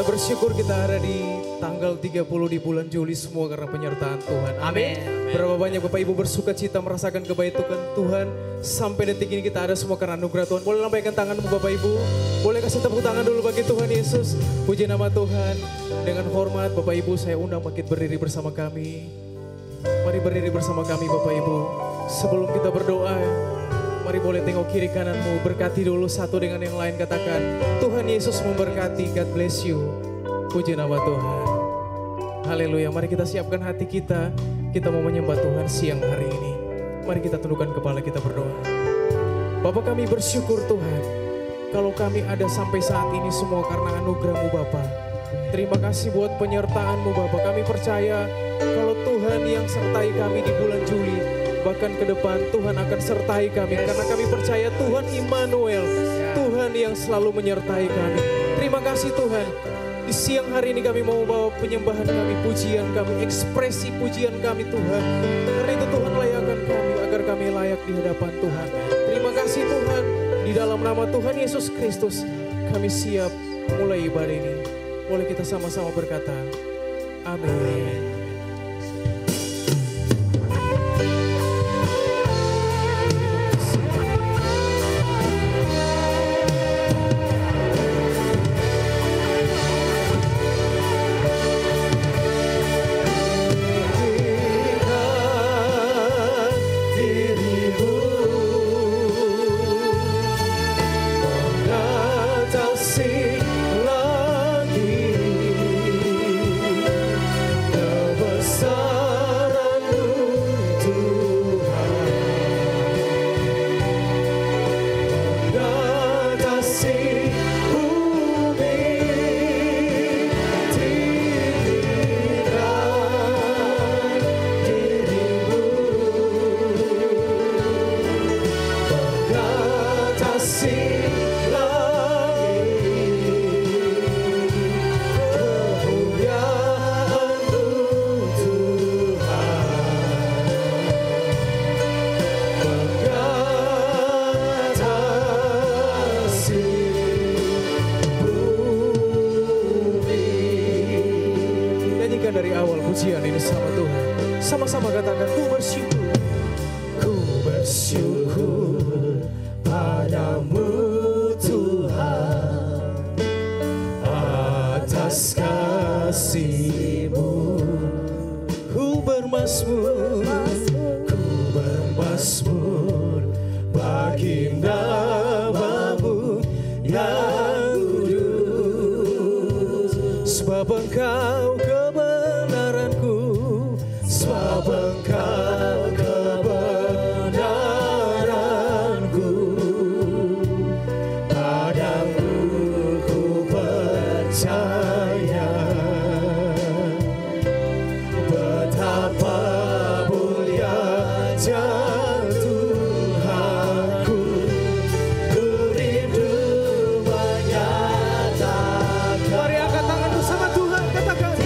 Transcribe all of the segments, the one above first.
bersyukur kita ada di tanggal 30 di bulan Juli semua karena penyertaan Tuhan. Amin. Berapa banyak Bapak Ibu bersuka cita merasakan kebaikan Tuhan. Sampai detik ini kita ada semua karena anugerah Tuhan. Boleh lambaikan tanganmu Bapak Ibu. Boleh kasih tepuk tangan dulu bagi Tuhan Yesus. Puji nama Tuhan. Dengan hormat Bapak Ibu saya undang bangkit berdiri bersama kami. Mari berdiri bersama kami Bapak Ibu. Sebelum kita berdoa, mari boleh tengok kiri kananmu, berkati dulu satu dengan yang lain, katakan Tuhan Yesus memberkati, God bless you. Puji nama Tuhan. Haleluya, mari kita siapkan hati kita mau menyembah Tuhan siang hari ini. Mari kita tundukkan kepala kita berdoa. Bapa kami bersyukur Tuhan, kalau kami ada sampai saat ini semua karena anugerah-Mu Bapa. Terima kasih buat penyertaan-Mu Bapa. Kami percaya kalau Tuhan yang sertai kami di bulan Juli, bahkan ke depan Tuhan akan sertai kami. Karena kami percaya Tuhan Immanuel, Tuhan yang selalu menyertai kami. Terima kasih Tuhan. Di siang hari ini kami mau bawa penyembahan kami, pujian kami, ekspresi pujian kami Tuhan. Karena itu Tuhan layakkan kami agar kami layak di hadapan Tuhan. Terima kasih Tuhan. Di dalam nama Tuhan Yesus Kristus kami siap mulai ibadah ini. Boleh kita sama-sama berkata, amin. Dari awal pujian ini sama Tuhan. Sama-sama katakan, ku bersyukur. Ku bersyukur padamu Tuhan atas kasih-Mu. Ku bermazmur bagi nama-Mu yang kudus. Sebab Engkau sebab Engkau kebenaranku, padamu ku percaya. Betapa mulianya Tuhanku, ku rindu menyatakan. Mari angkat tangan bersama Tuhan, katakan.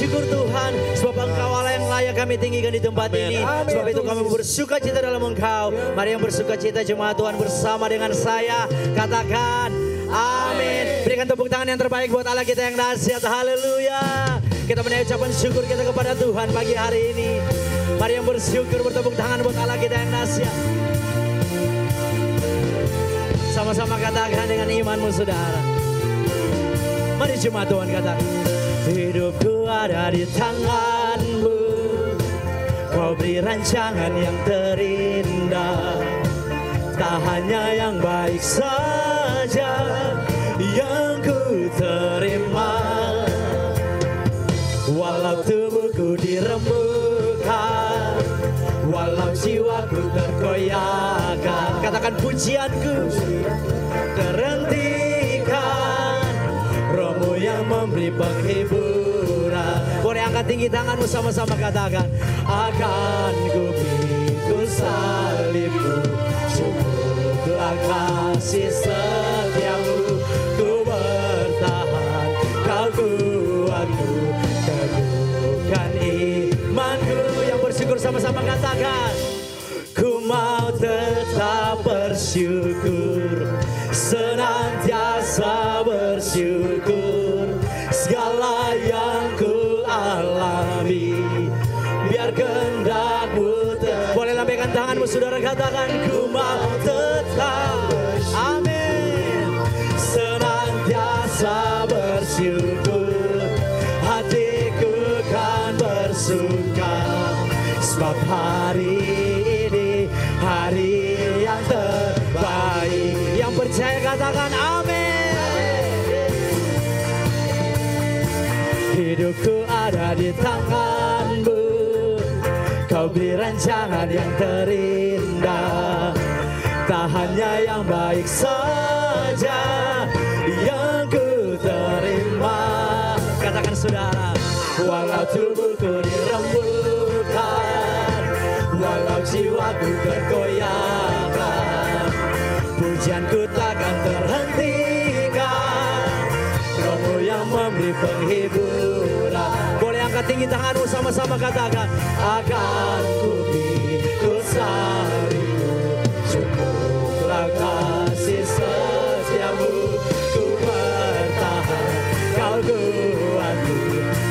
bersyukur Tuhan, sebab Engkau Allah yang layak kami tinggikan di tempat ini. Sebab itu kami bersuka cita dalam Engkau. Mari yang bersuka cita jemaat Tuhan bersama dengan saya, katakan amin. Berikan tepuk tangan yang terbaik buat Allah kita yang dahsyat. Haleluya. Kita menaikkan ucapan syukur kita kepada Tuhan pagi hari ini. Mari yang bersyukur bertepuk tangan buat Allah kita yang dahsyat. Sama-sama katakan dengan imanmu saudara. Mari jemaat Tuhan katakan. Hidupku ada di tangan-Mu. Kau beri rancangan yang terindah. Tak hanya yang baik saja yang ku terima. Walau tubuhku dirembukan, walau jiwaku terkoyakkan, katakan pujianku terhentikan, Rohmu yang memberi penghiburan. Boleh angkat tinggi tanganmu sama-sama katakan, akan ku pikul salibmu, cukuplah kasih setiamu, ku bertahan, kau kuatku, teguhkan imanku. Yang bersyukur sama-sama katakan, ku mau tetap bersyukur, senantiasa bersyukur, segala yang ku alami, biar kehendak-Mu boleh lambaikan tanganmu saudara, katakan ku mau tetap, amin, senantiasa bersyukur, hatiku kan bersuka, sebab hari ini hari yang terbaik. Yang percaya katakan amin. Hidupku ada di tangan-Mu, Kau beri rancangan yang terindah. Tak hanya yang baik saja yang ku terima. Katakan saudara, walau tubuhku dirembukan, walau jiwaku tergoyahkan, pujianku takkan terhentikan, Rohmu yang memberi penghiburan. Boleh angkat tinggi tanganmu sama-sama katakan, akan ku pikul salibmu, cukuplah kasih setiamu, ku bertahan, kau kuatku,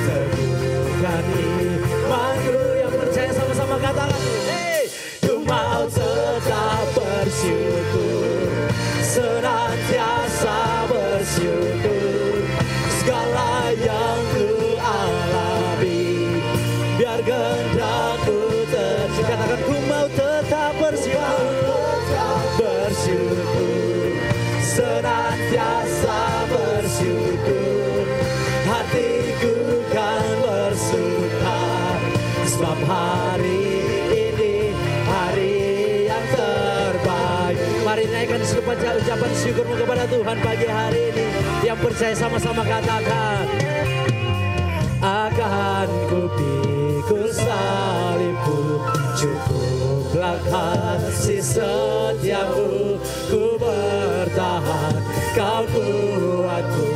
teguhkan imanku. Yang percaya sama-sama katakan, hey, ku mau tetap bersyukur, senantiasa bersyukur, segala yang ku alami, biar kehendak-Mu terjadi. Katakan, ku mau tetap bersyukur, bersyukur, senantiasa bersyukur, hatiku kan bersuka, sebab hari ini hari yang terbaik. Mari naikkan ucapan syukurmu kepada Tuhan pagi hari ini. Yang percaya sama-sama katakan, akan ku pikul salibmu, cukuplah kasih setiamu, ku bertahan, kau kuatku,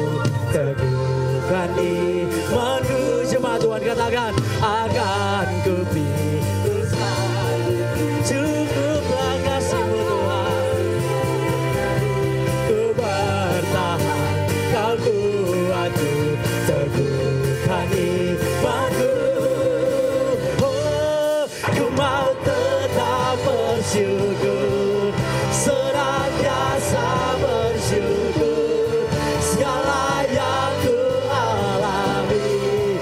teguhkan imanku. Jemaat Tuhan katakan, akan ku pikul salibmu, cukuplah kasih-Mu Tuhan, ku bertahan, kau kuatku, teguhkan imanku. Oh, ku mau tetap bersyukur, senantiasa bersyukur, segala yang ku alami,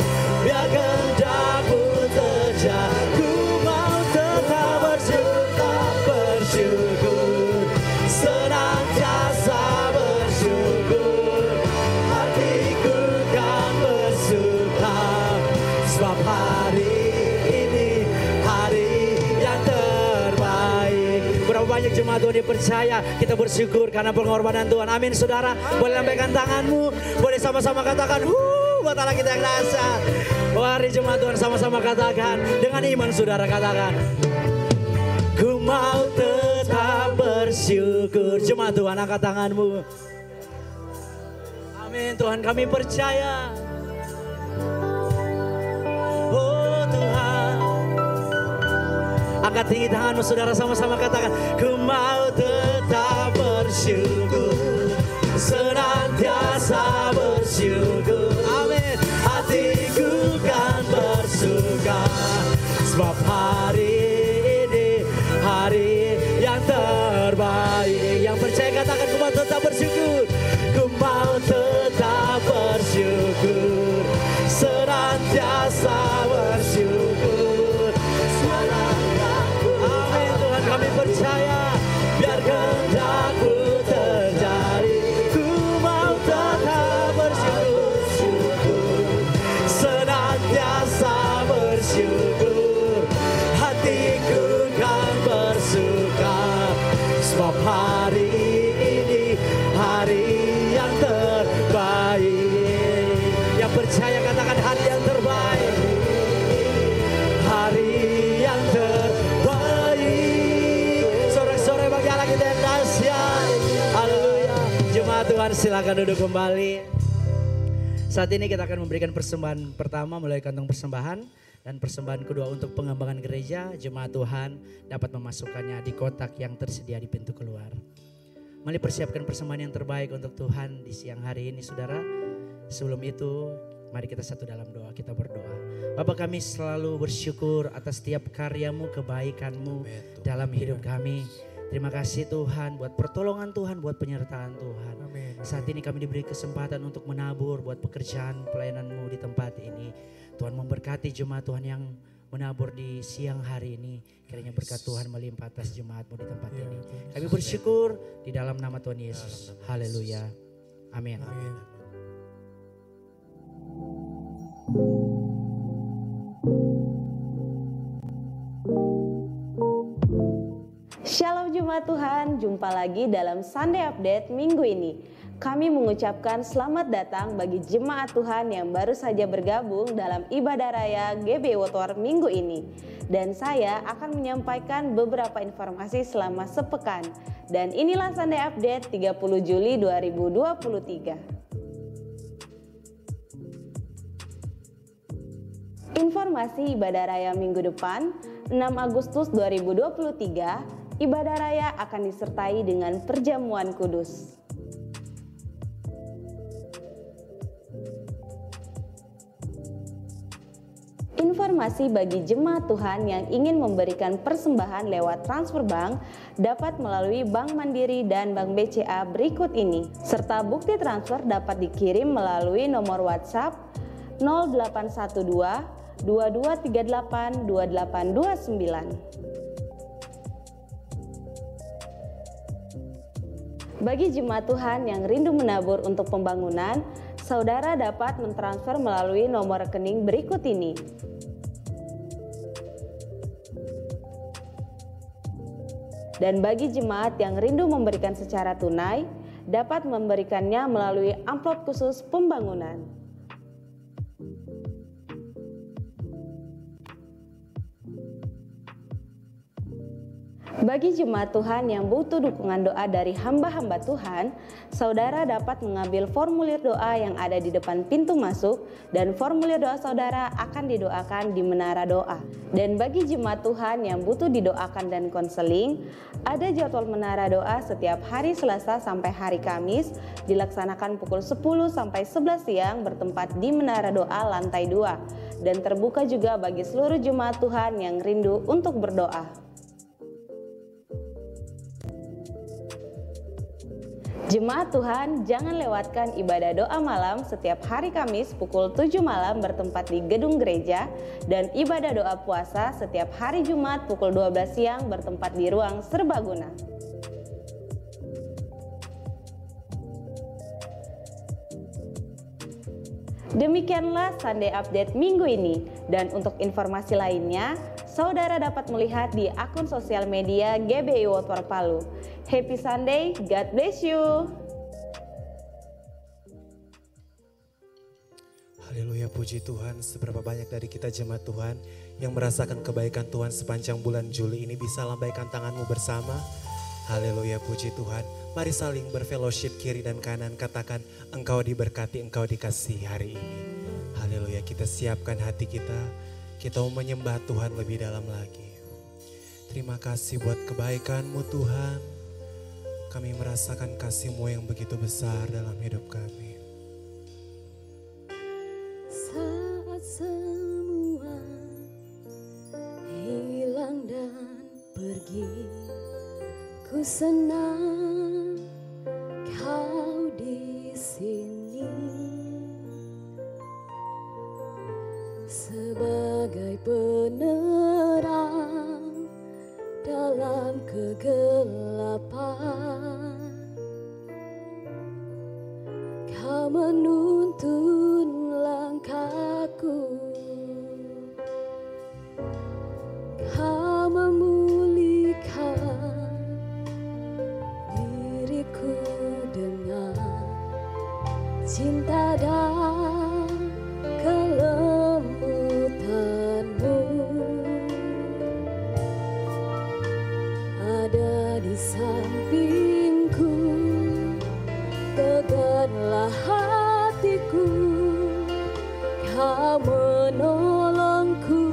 biar kehendak-Mu terjadi. Ku mau tetap bersyukur, senantiasa bersyukur, hatiku kan bersuka, sebab hari ini hari yang terbaik. Berapa banyak jemaat Tuhan dipercaya kita bersyukur karena pengorbanan Tuhan. Amin saudara. Boleh lambaikan tanganmu, boleh sama-sama katakan buat Allah kita yang dahsyat. Mari jemaat Tuhan sama-sama katakan dengan iman saudara, katakan, ku mau tetap bersyukur. Jemaat Tuhan angkat tanganmu. Amin Tuhan, kami percaya. tinggi tanganmu saudara, sama-sama katakan, ku mau tetap bersyukur, senantiasa bersyukur. Amin. Hatiku kan bersuka, sebab hari ini hari yang terbaik. Yang percaya katakan, ku mau tetap bersyukur, ku mau tetap bersyukur, senantiasa bersyukur. Amin Tuhan, kami percaya, biar kehendakmu terjadi, ku mau tetap bersyukur, senantiasa bersyukur. Hatiku kan bersuka, sebab hari ini hari yang terbaik. Yang percaya katakan, hari yang terbaik, hari yang terbaik. Sore-sore bagi Allah kita yang dahsyat. Haleluya. Jemaat Tuhan, silakan duduk kembali. Saat ini kita akan memberikan persembahan pertama melalui kantong persembahan, dan persembahan kedua untuk pengembangan gereja. Jemaat Tuhan dapat memasukkannya di kotak yang tersedia di pintu keluar. Mari persiapkan persembahan yang terbaik untuk Tuhan di siang hari ini saudara. Sebelum itu mari kita satu dalam doa, kita berdoa. Bapa, kami selalu bersyukur atas setiap karyamu, kebaikanmu dalam hidup kami. Terima kasih Tuhan buat pertolongan Tuhan, buat penyertaan Tuhan. Saat ini kami diberi kesempatan untuk menabur buat pekerjaan pelayananmu di tempat ini. Tuhan memberkati jemaat Tuhan yang menabur di siang hari ini. Kiranya berkat Tuhan melimpah atas jemaatmu di tempat ini. Kami bersyukur di dalam nama Tuhan Yesus. Haleluya. Amin. Shalom jemaat Tuhan, jumpa lagi dalam Sunday Update minggu ini. Kami mengucapkan selamat datang bagi jemaat Tuhan yang baru saja bergabung dalam ibadah raya GBI Wotor minggu ini. Dan saya akan menyampaikan beberapa informasi selama sepekan. Dan inilah Sunday Update 30 Juli 2023. Informasi ibadah raya minggu depan, 6 Agustus 2023, ibadah raya akan disertai dengan perjamuan kudus. Informasi bagi jemaat Tuhan yang ingin memberikan persembahan lewat transfer bank dapat melalui Bank Mandiri dan Bank BCA berikut ini. Serta bukti transfer dapat dikirim melalui nomor WhatsApp 0812 2238 2829. Bagi jemaat Tuhan yang rindu menabur untuk pembangunan, saudara dapat mentransfer melalui nomor rekening berikut ini. Dan bagi jemaat yang rindu memberikan secara tunai, dapat memberikannya melalui amplop khusus pembangunan. Bagi jemaat Tuhan yang butuh dukungan doa dari hamba-hamba Tuhan, saudara dapat mengambil formulir doa yang ada di depan pintu masuk, dan formulir doa saudara akan didoakan di menara doa. Dan bagi jemaat Tuhan yang butuh didoakan dan konseling, ada jadwal menara doa setiap hari Selasa sampai hari Kamis, dilaksanakan pukul 10 sampai 11 siang bertempat di menara doa lantai 2, dan terbuka juga bagi seluruh jemaat Tuhan yang rindu untuk berdoa. Jemaat Tuhan, jangan lewatkan ibadah doa malam setiap hari Kamis pukul 7 malam bertempat di gedung gereja, dan ibadah doa puasa setiap hari Jumat pukul 12 siang bertempat di ruang serbaguna. Demikianlah Sunday Update minggu ini, dan untuk informasi lainnya, saudara dapat melihat di akun sosial media GBI Wotor Palu. Happy Sunday, God bless you. Haleluya, puji Tuhan. Seberapa banyak dari kita jemaat Tuhan yang merasakan kebaikan Tuhan sepanjang bulan Juli ini, bisa lambaikan tanganmu bersama. Haleluya, puji Tuhan. Mari saling berfellowship kiri dan kanan, katakan engkau diberkati, engkau dikasihi hari ini. Haleluya, kita siapkan hati kita mau menyembah Tuhan lebih dalam lagi. Terima kasih buat kebaikan-Mu Tuhan. Kami merasakan kasih-Mu yang begitu besar dalam hidup kami. Saat semua hilang dan pergi, ku senang Kau di sini sebagai penerang dalam kegelapan. Kau menuntun langkahku, Kau memulihkan diriku dengan cinta dan kelembutan-Mu. Ada di sampingku, tegarlah hatiku, Kau menolongku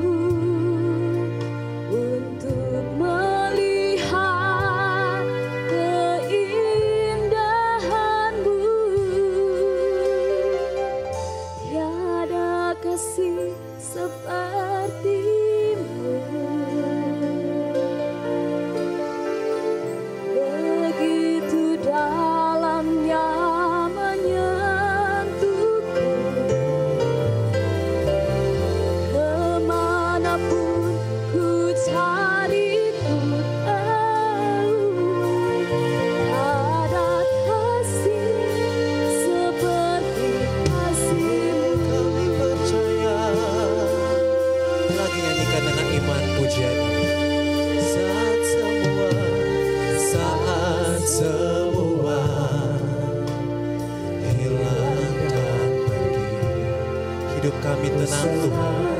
untuk melihat keindahan-Mu. Tiada kasih seperti-Mu, begitu dalamnya menyentuhku. Kemanapun ku cari, ku tahu ada kasih seperti kasih-Mu. Kami percaya. Lagi nyanyikan dengan iman pujian ini. Saat semua hilang dan pergi, hidup kami tenang Tuhan,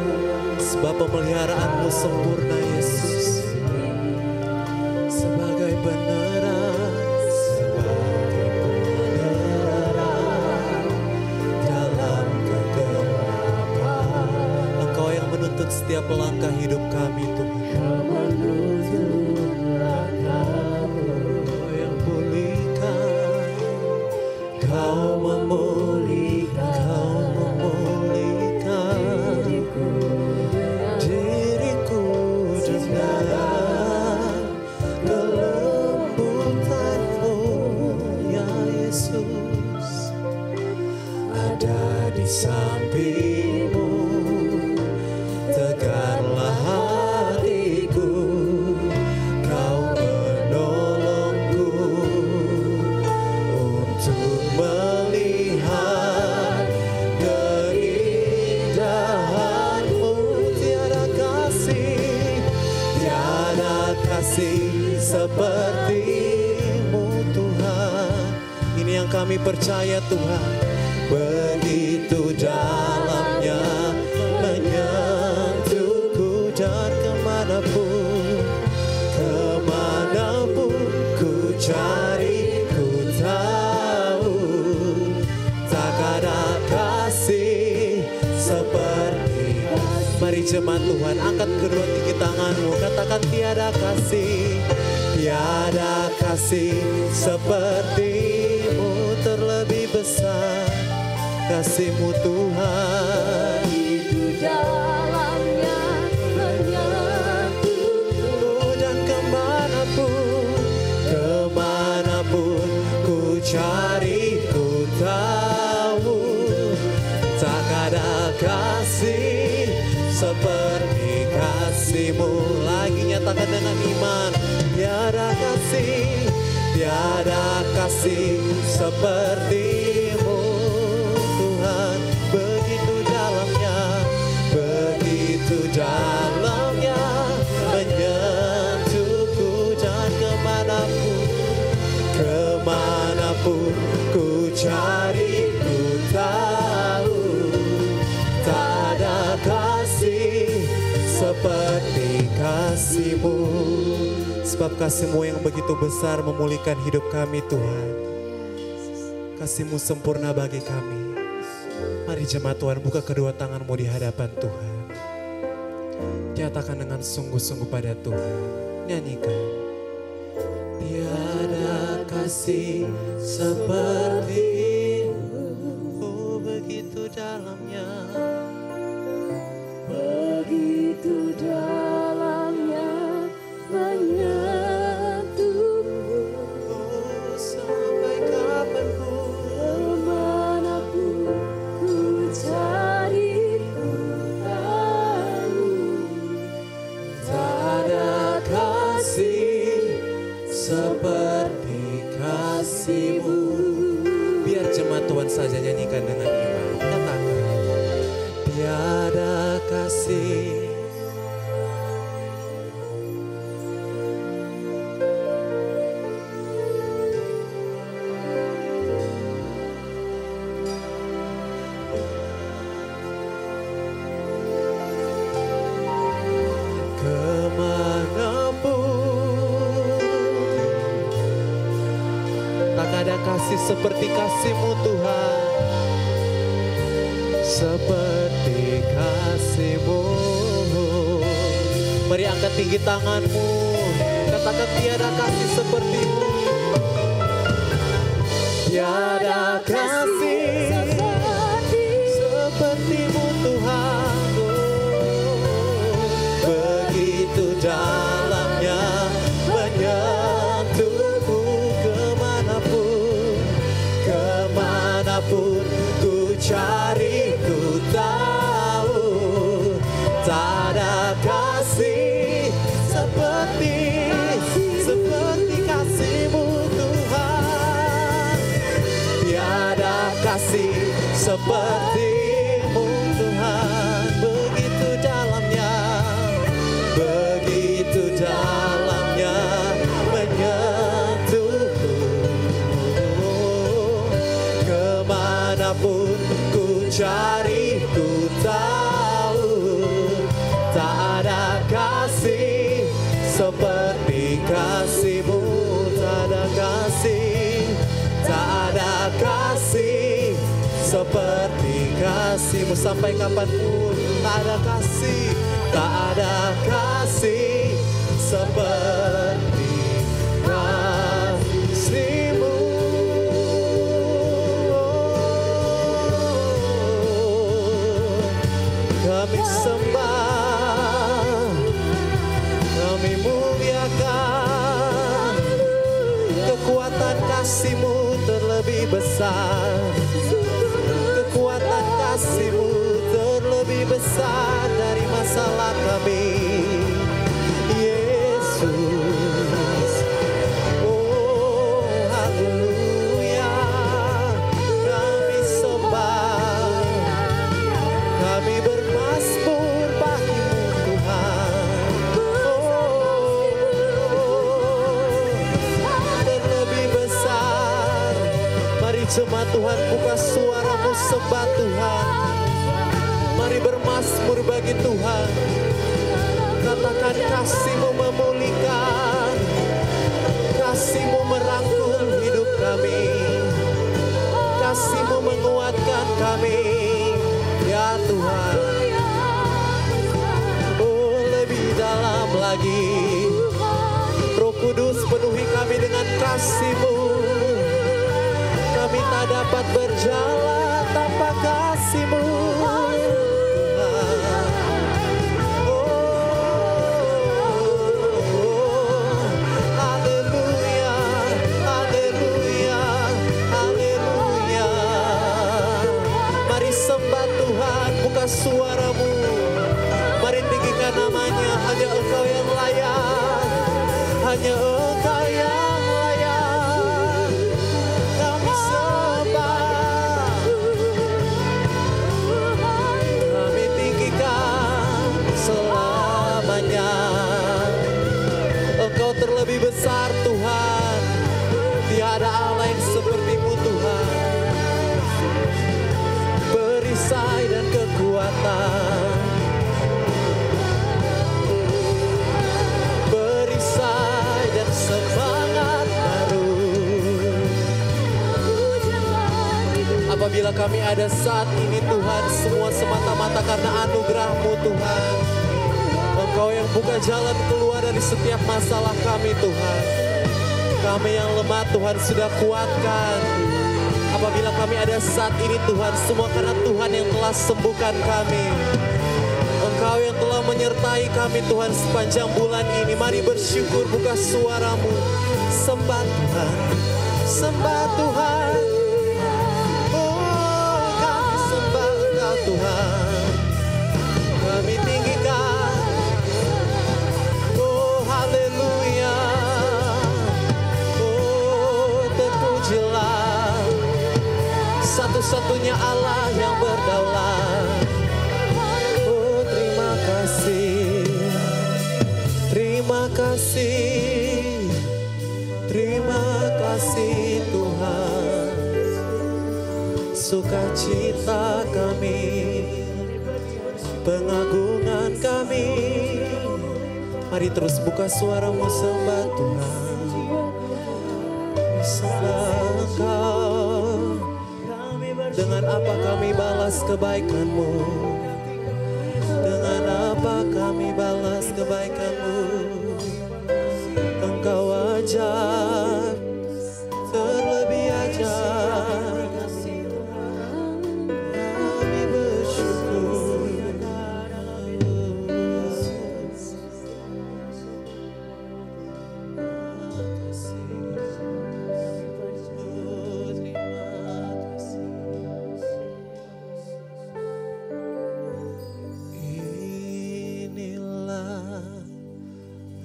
sebab pemeliharaan-Mu sempurna Yesus. Sebagai penerang dalam kegelapan, Engkau yang menuntun setiap langkah hidup kami Tuhan. Kau yang pulihkan, Kau memulihkan diriku dengan kelembutan-Mu ya Yesus. Ada di samping-Mu, tegarlah hatiku, Kau menolongku untuk melihat keindahan-Mu. Tiada kasih seperti-Mu Tuhan. Ini yang kami percaya Tuhan, begitu dalamnya menyentuhku dan kemanapun ku cari, ku tahu tak ada kasih seperti. Mari jemaat Tuhan, angkat kedua tinggi tanganmu, katakan tiada kasih seperti-Mu, terlebih besar kasih-Mu Tuhan. Itu dalamnya menyentuhku, Dan kemanapun ku cari, ku tahu tak ada kasih seperti kasih-Mu. Lagi nyatakan dengan iman, tiada kasih seperti-Mu Tuhan. Begitu dalamnya menyentuhku, dan kemanapun ku cari, ku tahu tak ada kasih seperti kasih-Mu. Sebab kasih-Mu yang begitu besar memulihkan hidup kami Tuhan. Kasih-Mu sempurna bagi kami. Mari jemaat Tuhan, buka kedua tanganmu di hadapan Tuhan. Nyatakan dengan sungguh-sungguh pada Tuhan. Nyanyikan. Tiada kasih seperti-Mu, oh begitu dalamnya, begitu dalamnya menyentuhku. oh sampai kapanpun, Kemanapun ku cari, ku tahu tak ada kasih seperti kasih-Mu. Biar jemaat Tuhan saja nyanyikan dengan iman. Katakan, tiada kasih. Tak ada kasih seperti kasih-Mu Tuhan, seperti kasih-Mu. Mari angkat tinggi tanganmu, katakan tiada kasih seperti-Mu. Tiada kasih seperti-Mu Tuhan, begitu dalamnya menyentuhku. Kemanapun ku cari, ku tahu tak ada kasih seperti kasih-Mu Tuhan. Tiada kasih seperti-Mu Tuhan, begitu dalamnya menyentuhku. Kemanapun ku cari, ku tahu tak ada kasih seperti kasih-Mu. Tak ada kasih, tak ada kasih seperti kasih-Mu. Sampai kapanpun tak ada kasih, tak ada kasih seperti kasih-Mu. Kami sembah, kami muliakan, kekuatan kasih-Mu terlebih besar, kekuatan kasih-Mu terlebih besar dari masalah kami, Yesus. Oh haleluya, kami sembah, kami bermasmur bagi-Mu Tuhan. Terlebih besar. Mari jemaat Tuhan buka suaramu sembah Tuhan. Mari bermasmur bagi Tuhan. Katakan kasih-Mu memulihkan, kasih-Mu merangkul hidup kami, kasih-Mu menguatkan kami, ya Tuhan. Oh lebih dalam lagi, Roh Kudus penuhi kami dengan kasih-Mu. Kami tak dapat berjalan tanpa kasih-Mu. Suaramu, mari tinggikan namanya. Hanya Engkau yang layak, hanya Engkau yang layak. Kami sembah, kami tinggikan selamanya. Engkau terlebih besar Tuhan, tiada Allah yang seperti-Mu Tuhan. Perisai dan kekuatan, perisai dan semangat baru. Apabila kami ada saat ini Tuhan, semua semata-mata karena anugerah-Mu Tuhan. Engkau yang buka jalan keluar dari setiap masalah kami Tuhan. Kami yang lemah Tuhan sudah kuatkan. Apabila kami ada saat ini Tuhan, semua karena Tuhan yang telah sembuhkan kami. Engkau yang telah menyertai kami Tuhan sepanjang bulan ini. Mari bersyukur, buka suaramu. Sembah Tuhan, sembah Tuhan. Oh, kami sembah Engkau Tuhan. Kami tinggikan. Oh, haleluya. Oh, terpujilah satu-satunya Allah yang berdaulat. Terima kasih, terima kasih Tuhan. Sukacita kami, pengagungan kami. Mari terus buka suaramu, sembah Tuhan. Sembah Engkau. Dengan apa kami balas kebaikan-Mu? Dengan apa kami balas kebaikan-Mu? Engkau ajaib, terlebih ajaib. Kami bersyukur.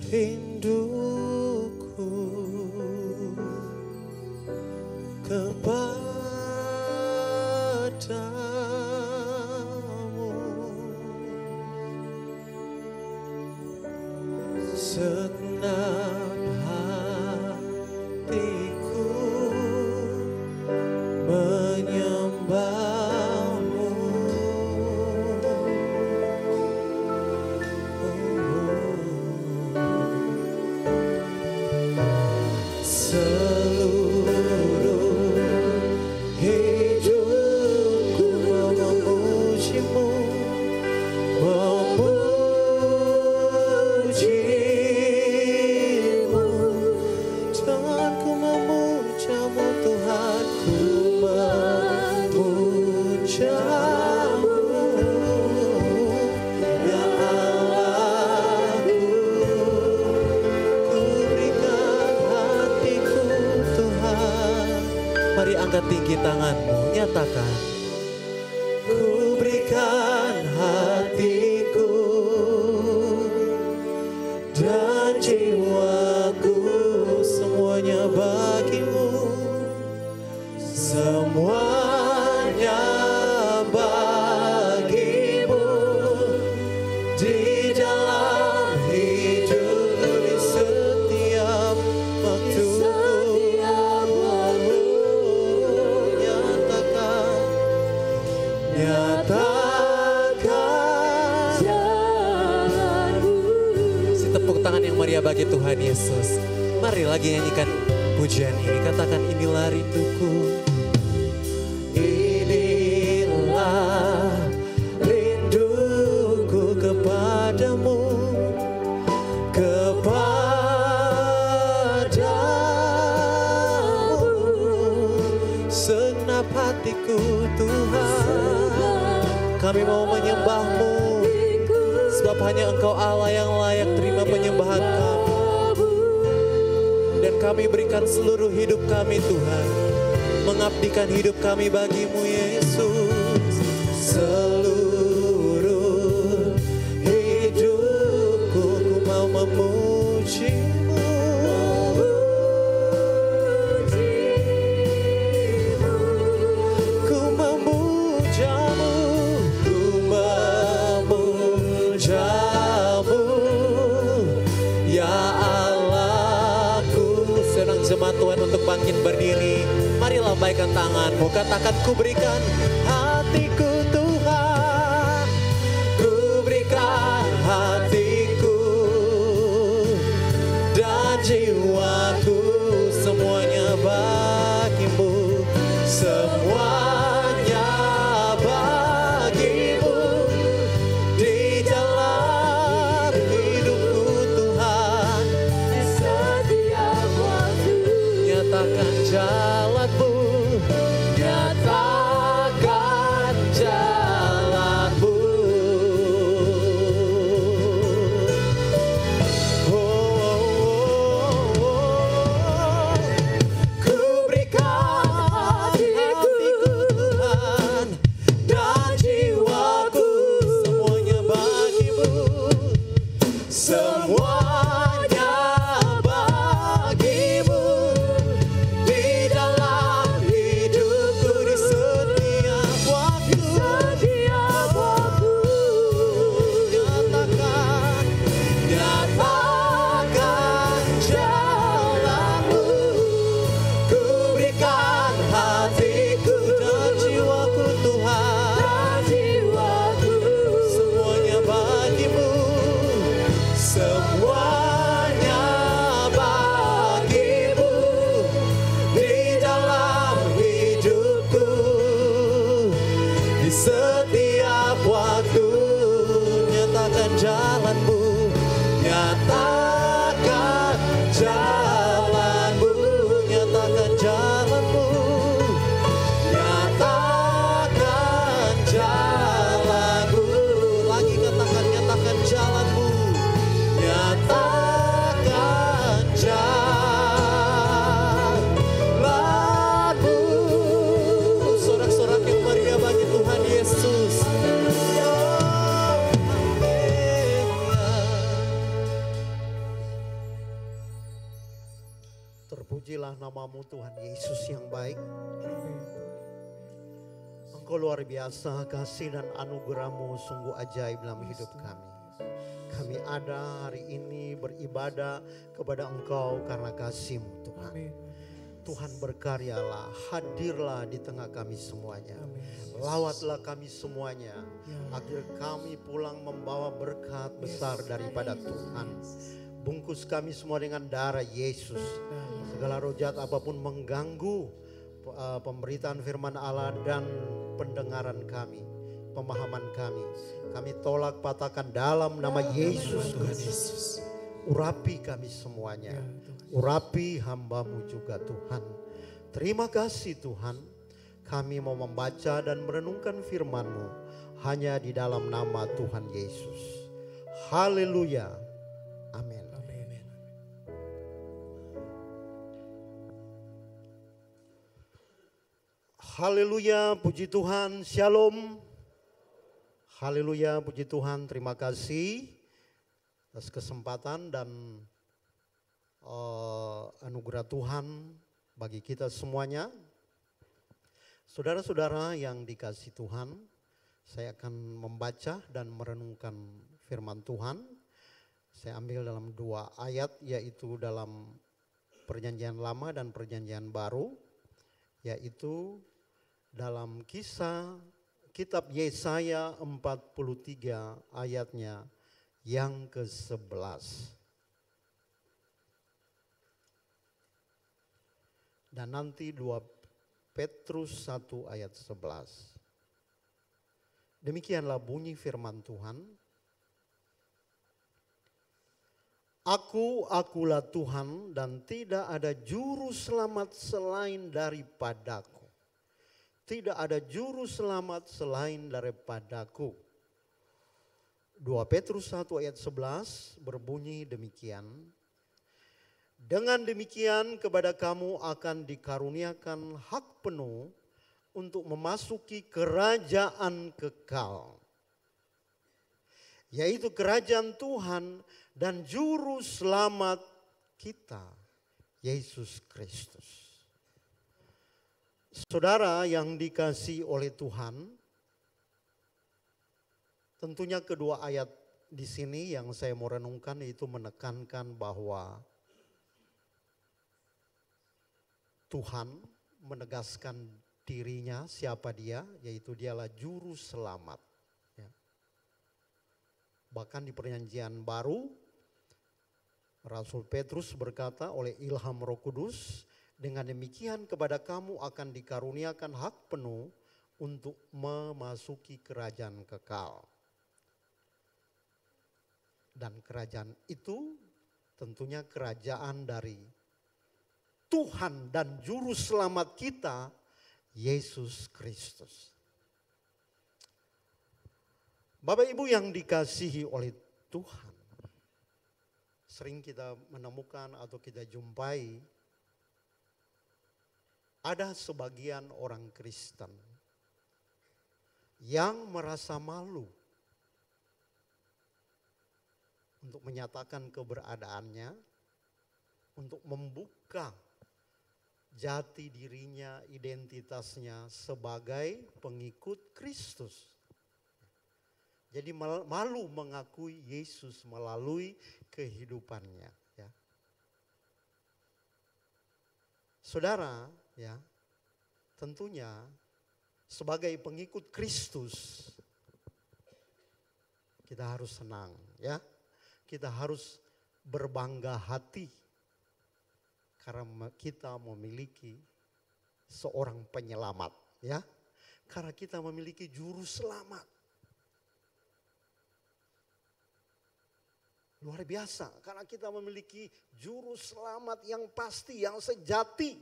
Rinduku kepadamu, segenap hatiku menyembahmu. Mari angkat tinggi tanganmu, nyatakan. Ku berikan hatiku dan jiwaku semuanya bagimu, semuanya bagimu. Di dalam hidupku di setiap waktuku. Si tepuk tangan yang meriah bagi Tuhan Yesus. Mari lagi nyanyikan pujian ini. Katakan, inilah rinduku. Inilah rinduku kepadamu, kepadamu. Segenap hatiku Tuhan, kami mau menyembah-Mu, sebab hanya Engkau Allah yang layak terima penyembahan kami. Dan kami berikan seluruh hidup kami Tuhan, mengabdikan hidup kami bagi-Mu Yesus. Seluruh hidupku ku mau memuji-Mu. Ku memuja-Mu, ku memuja-Mu, ya Allahku. Senang jemaat Tuhan untuk bangkit berdiri. Mari lambaikan tanganmu, katakan, ku berikan hatiku Tuhan, ku berikan hatiku dan jiwaku semuanya bagi-Mu, semuanya bagi-Mu. Di dalam semuanya bagimu. Di dalam hidupku di setiap waktu, nyatakan jalanmu. Ku berikan hatiku dan jiwaku Tuhan, semuanya bagimu, semuanya bagimu. Di dalam hidupku, di setiap waktu, nyatakan jalanmu, nyatakan jalanmu, nyatakan jalanmu, nyatakan jalanmu. Lagi katakan, nyatakan jalanmu, nyatakan jalanmu. Sorak-sorak yang meriah bagi Tuhan Yesus. Terpujilah namamu Tuhan Yesus yang baik. Engkau luar biasa, kasih dan anugerahmu sungguh ajaib dalam hidup kami. Kami ada hari ini beribadah kepada Engkau karena kasih-Mu Tuhan. Tuhan berkaryalah, hadirlah di tengah kami semuanya. Lawatlah kami semuanya, agar kami pulang membawa berkat besar daripada Tuhan. Bungkus kami semua dengan darah Yesus. Segala roh jahat apapun mengganggu pemberitaan firman Allah dan pendengaran kami, pemahaman kami tolak patahkan dalam nama Yesus Kristus. Urapi kami semuanya, urapi hamba-Mu juga Tuhan. Terima kasih Tuhan, kami mau membaca dan merenungkan firman-Mu hanya di dalam nama Tuhan Yesus. Haleluya, amin. Haleluya, puji Tuhan, shalom. Haleluya, puji Tuhan, terima kasih atas kesempatan dan anugerah Tuhan bagi kita semuanya. Saudara-saudara yang dikasihi Tuhan, saya akan membaca dan merenungkan firman Tuhan. Saya ambil dalam 2 ayat, yaitu dalam Perjanjian Lama dan Perjanjian Baru, yaitu dalam kisah kitab Yesaya 43 ayatnya yang ke-11. Dan nanti 2 Petrus 1 ayat 11. Demikianlah bunyi firman Tuhan. Akulah Tuhan dan tidak ada juru selamat selain daripadaku. Tidak ada juru selamat selain daripadaku. 2 Petrus 1 ayat 11 berbunyi demikian. Dengan demikian kepada kamu akan dikaruniakan hak penuh untuk memasuki kerajaan kekal. Yaitu kerajaan Tuhan dan juru selamat kita, Yesus Kristus. Saudara yang dikasihi oleh Tuhan, tentunya kedua ayat di sini yang saya mau renungkan itu menekankan bahwa Tuhan menegaskan dirinya, siapa dia, yaitu dialah juru selamat. Ya. Bahkan di Perjanjian Baru, Rasul Petrus berkata oleh ilham Roh Kudus, dengan demikian kepada kamu akan dikaruniakan hak penuh untuk memasuki kerajaan kekal. Dan kerajaan itu tentunya kerajaan dari Tuhan dan juru selamat kita, Yesus Kristus. Bapak Ibu yang dikasihi oleh Tuhan, sering kita menemukan atau kita jumpai ada sebagian orang Kristen yang merasa malu untuk menyatakan keberadaannya, untuk membuka jati dirinya, identitasnya sebagai pengikut Kristus. Jadi malu mengakui Yesus melalui kehidupannya. Ya. Saudara, ya, tentunya sebagai pengikut Kristus kita harus senang, ya. Kita harus berbangga hati karena kita memiliki seorang penyelamat, ya. Karena kita memiliki juru selamat. Luar biasa, karena kita memiliki juru selamat yang pasti, yang sejati.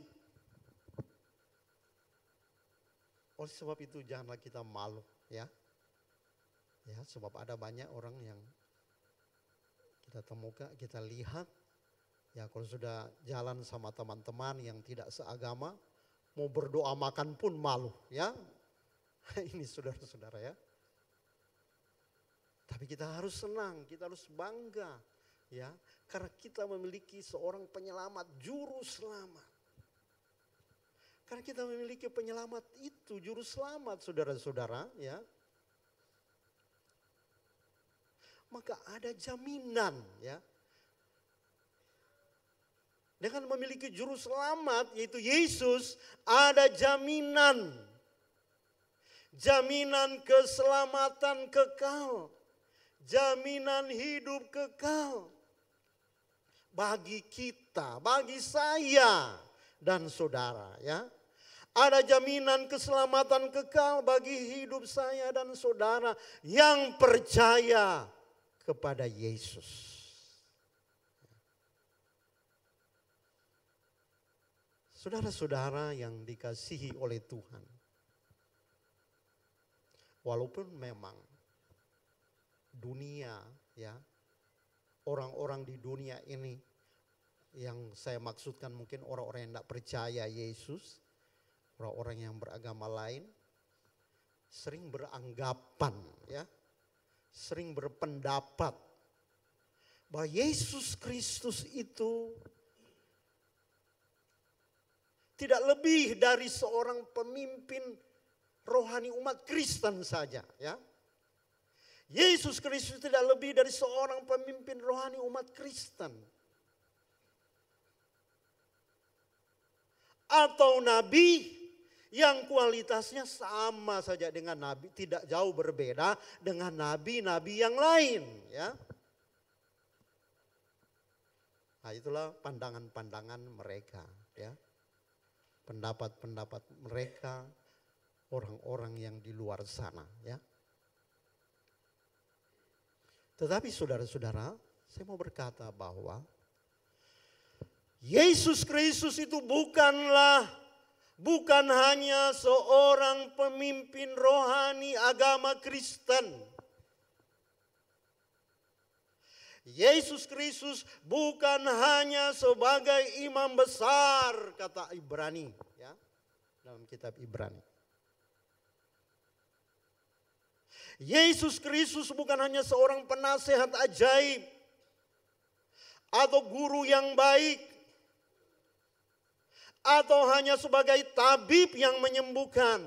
Oleh sebab itu janganlah kita malu, ya. Ya, sebab ada banyak orang yang kita temukan, kita lihat, ya kalau sudah jalan sama teman-teman yang tidak seagama, mau berdoa makan pun malu, ya. Ini saudara-saudara, ya. Tapi kita harus senang, kita harus bangga, ya, karena kita memiliki seorang penyelamat, juru selamat. Karena kita memiliki penyelamat itu, juru selamat, saudara-saudara, ya. Maka ada jaminan, ya. Dengan memiliki juru selamat yaitu Yesus, ada jaminan. Jaminan keselamatan kekal. Jaminan hidup kekal bagi kita, bagi saya dan saudara, ya. Ada jaminan keselamatan kekal bagi hidup saya dan saudara yang percaya kepada Yesus. Saudara-saudara yang dikasihi oleh Tuhan, walaupun memang dunia, ya, orang-orang di dunia ini yang saya maksudkan mungkin orang-orang yang tidak percaya Yesus, orang-orang yang beragama lain, sering beranggapan, ya, sering berpendapat bahwa Yesus Kristus itu tidak lebih dari seorang pemimpin rohani umat Kristen saja, ya. Yesus Kristus tidak lebih dari seorang pemimpin rohani umat Kristen. Atau nabi yang kualitasnya sama saja dengan nabi, tidak jauh berbeda dengan nabi-nabi yang lain, ya. Nah, itulah pandangan-pandangan mereka, ya. Pendapat-pendapat mereka, orang-orang yang di luar sana, ya. Tetapi saudara-saudara, saya mau berkata bahwa Yesus Kristus itu bukan hanya seorang pemimpin rohani agama Kristen. Yesus Kristus bukan hanya sebagai imam besar, kata Ibrani, ya, dalam kitab Ibrani. Yesus Kristus bukan hanya seorang penasehat ajaib atau guru yang baik atau hanya sebagai tabib yang menyembuhkan,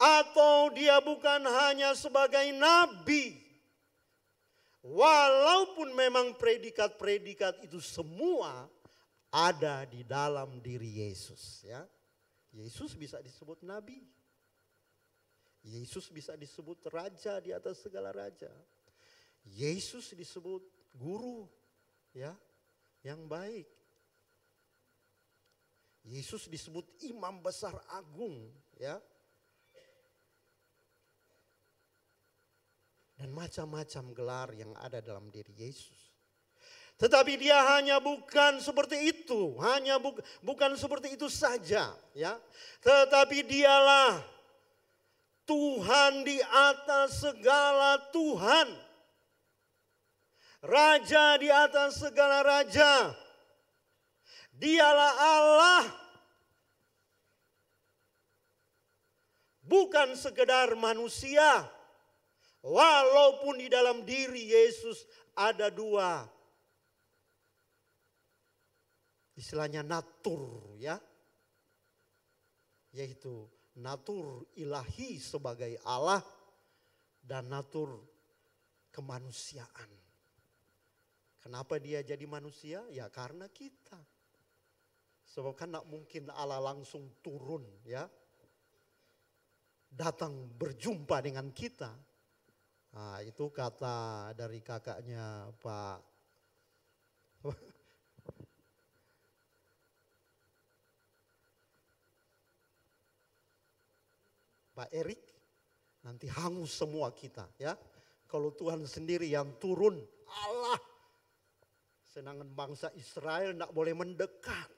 atau dia bukan hanya sebagai nabi, walaupun memang predikat-predikat itu semua ada di dalam diri Yesus, ya. Yesus bisa disebut nabi. Yesus bisa disebut raja di atas segala raja. Yesus disebut guru, ya, yang baik. Yesus disebut imam besar agung, ya. Dan macam-macam gelar yang ada dalam diri Yesus. Tetapi dia hanya bukan seperti itu, bukan seperti itu saja, ya. Tetapi dialah Tuhan di atas segala Tuhan. Raja di atas segala raja. Dialah Allah. Bukan sekedar manusia. Walaupun di dalam diri Yesus ada dua, istilahnya natur ya. Yaitu natur ilahi sebagai Allah dan natur kemanusiaan. Kenapa dia jadi manusia? Ya karena kita. Sebab kan tidak mungkin Allah langsung turun ya. Datang berjumpa dengan kita. Nah, itu kata dari kakaknya Pak Erik, nanti hangus semua kita ya. Kalau Tuhan sendiri yang turun, Allah. Sedangkan bangsa Israel tidak boleh mendekat.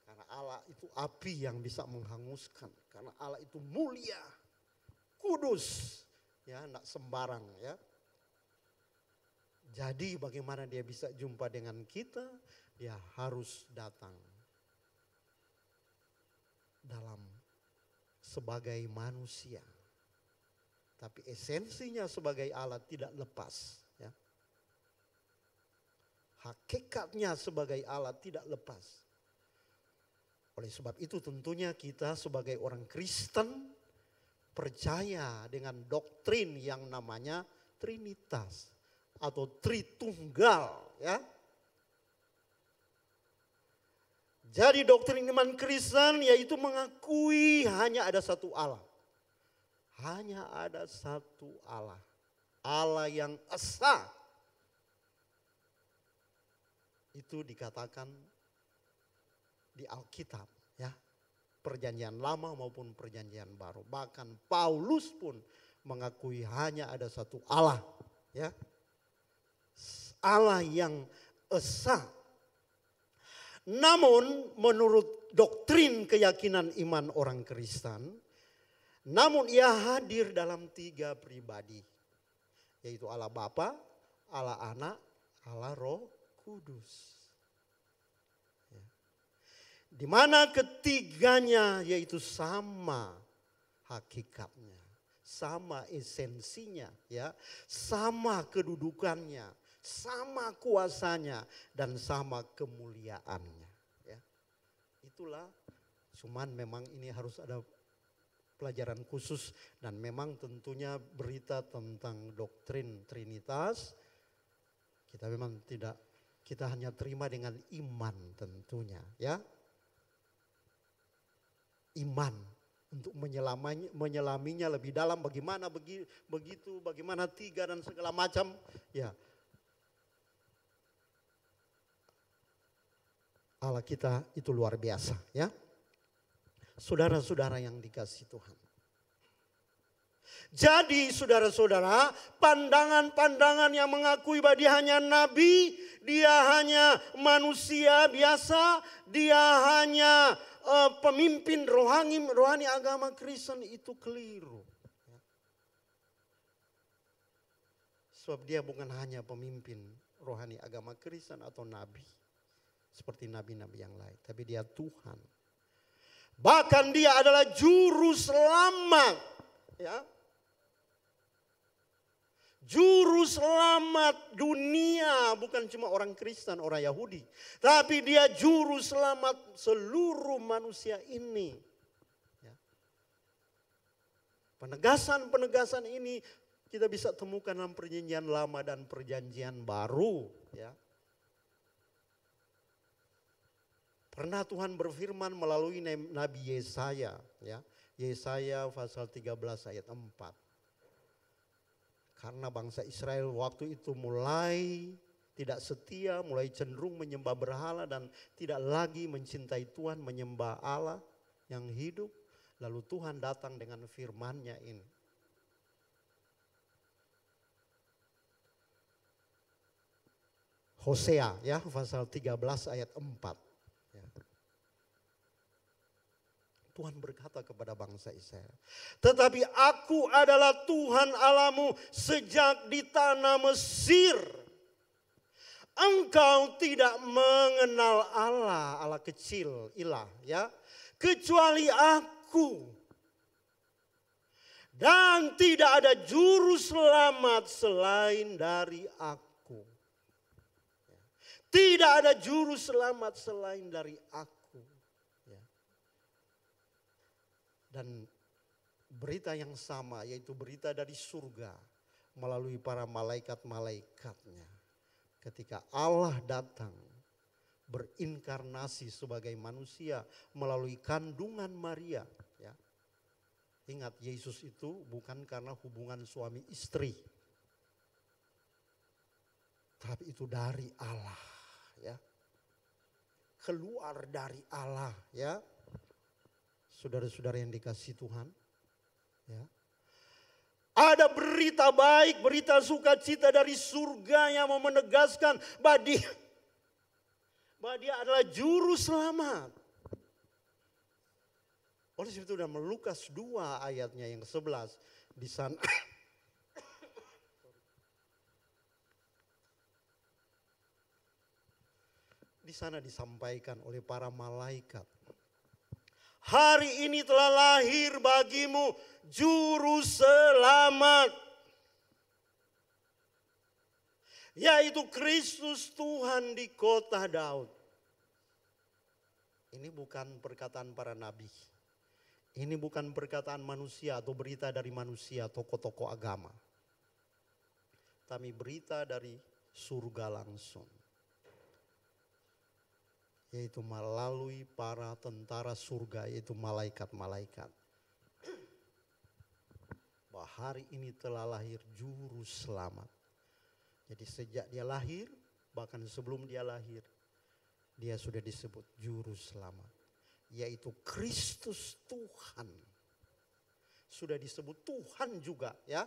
Karena Allah itu api yang bisa menghanguskan. Karena Allah itu mulia, kudus, ya, tidak sembarang ya. Jadi bagaimana dia bisa jumpa dengan kita? Dia harus datang dalam sebagai manusia. Tapi esensinya sebagai Allah tidak lepas. Ya. Hakikatnya sebagai Allah tidak lepas. Oleh sebab itu tentunya kita sebagai orang Kristen percaya dengan doktrin yang namanya Trinitas atau Tritunggal. Ya. Jadi doktrin iman Kristen yaitu mengakui hanya ada satu Allah. Hanya ada satu Allah. Allah yang esa. Itu dikatakan di Alkitab ya. Perjanjian lama maupun perjanjian baru. Bahkan Paulus pun mengakui hanya ada satu Allah. Ya. Allah yang esa. Namun menurut doktrin keyakinan iman orang Kristen, namun ia hadir dalam 3 pribadi. Yaitu Allah Bapa, Allah Anak, Allah Roh Kudus. Ya. Di mana ketiganya yaitu sama hakikatnya, sama esensinya, ya, sama kedudukannya, sama kuasanya dan sama kemuliaannya. Ya. Itulah, cuman memang ini harus ada pelajaran khusus dan memang tentunya berita tentang doktrin Trinitas kita memang tidak, kita hanya terima dengan iman tentunya ya. Iman untuk menyelaminya lebih dalam, bagaimana begitu, bagaimana 3 dan segala macam ya. Allah kita itu luar biasa ya. Saudara-saudara yang dikasihi Tuhan. Jadi saudara-saudara, pandangan-pandangan yang mengakui bahwa dia hanya nabi, dia hanya manusia biasa, dia hanya pemimpin rohani agama Kristen itu keliru. Sebab dia bukan hanya pemimpin rohani agama Kristen atau nabi. Seperti nabi-nabi yang lain. Tapi dia Tuhan. Bahkan dia adalah juru selamat. Ya. Juru selamat dunia. Bukan cuma orang Kristen, orang Yahudi. Tapi dia juru selamat seluruh manusia ini. Ya. Penegasan-penegasan ini kita bisa temukan dalam perjanjian lama dan perjanjian baru. Ya. Pernah Tuhan berfirman melalui Nabi Yesaya. Ya. Yesaya pasal 13 ayat 4. Karena bangsa Israel waktu itu mulai tidak setia, mulai cenderung menyembah berhala dan tidak lagi mencintai Tuhan, menyembah Allah yang hidup. Lalu Tuhan datang dengan firman-Nya ini. Hosea ya, pasal 13 ayat 4. Tuhan berkata kepada bangsa Israel, tetapi aku adalah Tuhan Allahmu sejak di tanah Mesir. Engkau tidak mengenal Allah kecil, ilah ya, kecuali aku. Dan tidak ada juru selamat selain dari aku. Tidak ada juru selamat selain dari aku. Ya. Dan berita yang sama yaitu berita dari surga melalui para malaikat-malaikatnya. Ketika Allah datang berinkarnasi sebagai manusia melalui kandungan Maria. Ya. Ingat, Yesus itu bukan karena hubungan suami istri. Tapi itu dari Allah. Ya, keluar dari Allah, ya, saudara-saudara yang dikasihi Tuhan, ya. Ada berita baik, berita sukacita dari surga yang mau menegaskan bahwa dia adalah juru selamat. Oleh sebab itu dalam Lukas 2 ayatnya yang ke-11 di sana. Di sana disampaikan oleh para malaikat. Hari ini telah lahir bagimu juru selamat. Yaitu Kristus Tuhan di kota Daud. Ini bukan perkataan para nabi. Ini bukan perkataan manusia atau berita dari manusia, tokoh-tokoh agama. Tapi berita dari surga langsung. Yaitu melalui para tentara surga, yaitu malaikat-malaikat. Bahwa hari ini telah lahir juru selamat. Jadi sejak dia lahir, bahkan sebelum dia lahir, dia sudah disebut juru selamat. Yaitu Kristus Tuhan. Sudah disebut Tuhan juga, ya.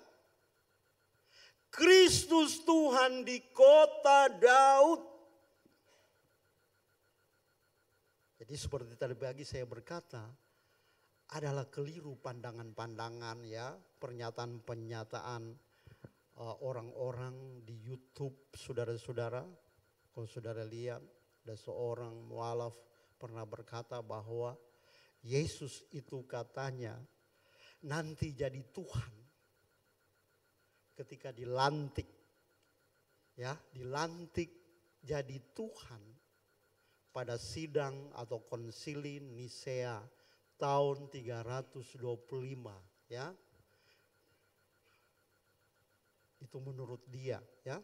Kristus Tuhan di kota Daud. Jadi seperti tadi pagi saya berkata, adalah keliru pandangan-pandangan, ya, pernyataan-pernyataan orang-orang di YouTube, saudara-saudara. Kalau saudara lihat, ada seorang mualaf pernah berkata bahwa Yesus itu katanya nanti jadi Tuhan ketika dilantik, ya, dilantik jadi Tuhan. Pada sidang atau konsili Nisea tahun 325, ya. Itu menurut dia, ya.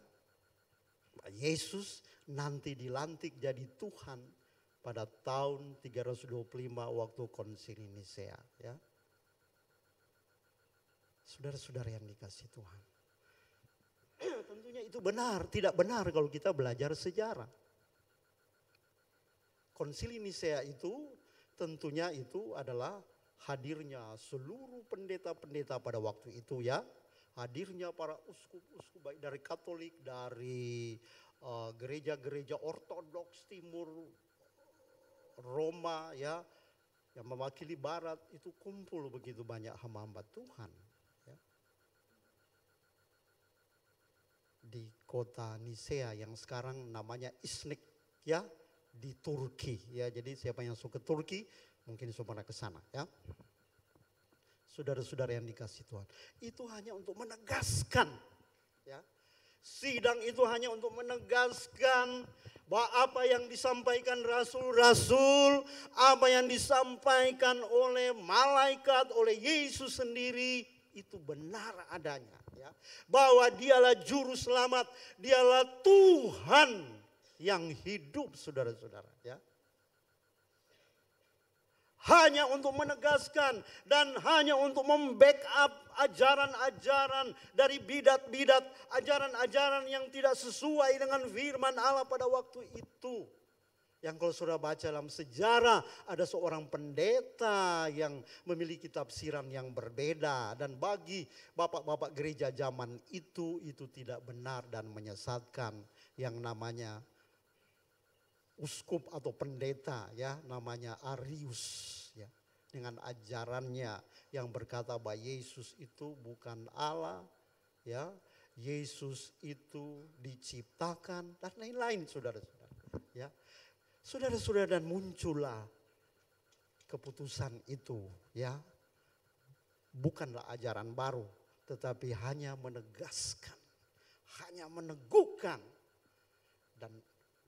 Yesus nanti dilantik jadi Tuhan pada tahun 325 waktu konsili Nisea, ya. Saudara-saudara yang dikasihi Tuhan. Tentunya itu benar, tidak benar kalau kita belajar sejarah. Konsili Nisea itu tentunya itu adalah hadirnya seluruh pendeta-pendeta pada waktu itu, ya. Hadirnya para uskup-uskup baik dari Katolik, dari gereja-gereja Ortodoks Timur Roma, ya, yang mewakili Barat, itu kumpul begitu banyak hamba-hamba Tuhan, ya. Di kota Nisea yang sekarang namanya Iznik, ya. Di Turki, ya. Jadi siapa yang suka Turki mungkin sudah pernah ke sana, ya. Saudara-saudara yang dikasihi Tuhan, itu hanya untuk menegaskan, ya. Sidang itu hanya untuk menegaskan bahwa apa yang disampaikan rasul-rasul, apa yang disampaikan oleh malaikat, oleh Yesus sendiri itu benar adanya, ya. Bahwa dialah juru selamat, dialah Tuhan yang hidup, saudara-saudara, ya. Hanya untuk menegaskan dan hanya untuk membackup ajaran-ajaran dari bidat-bidat, ajaran-ajaran yang tidak sesuai dengan firman Allah pada waktu itu. Yang kalau saudara baca dalam sejarah, ada seorang pendeta yang memiliki tafsiran yang berbeda. Dan bagi bapak-bapak gereja zaman itu tidak benar dan menyesatkan. Yang namanya uskup atau pendeta, ya, namanya Arius, ya, dengan ajarannya yang berkata bahwa Yesus itu bukan Allah, ya, Yesus itu diciptakan dan lain-lain, saudara-saudara, ya. Saudara-saudara, dan muncullah keputusan itu, ya, bukanlah ajaran baru, tetapi hanya menegaskan, hanya meneguhkan. Dan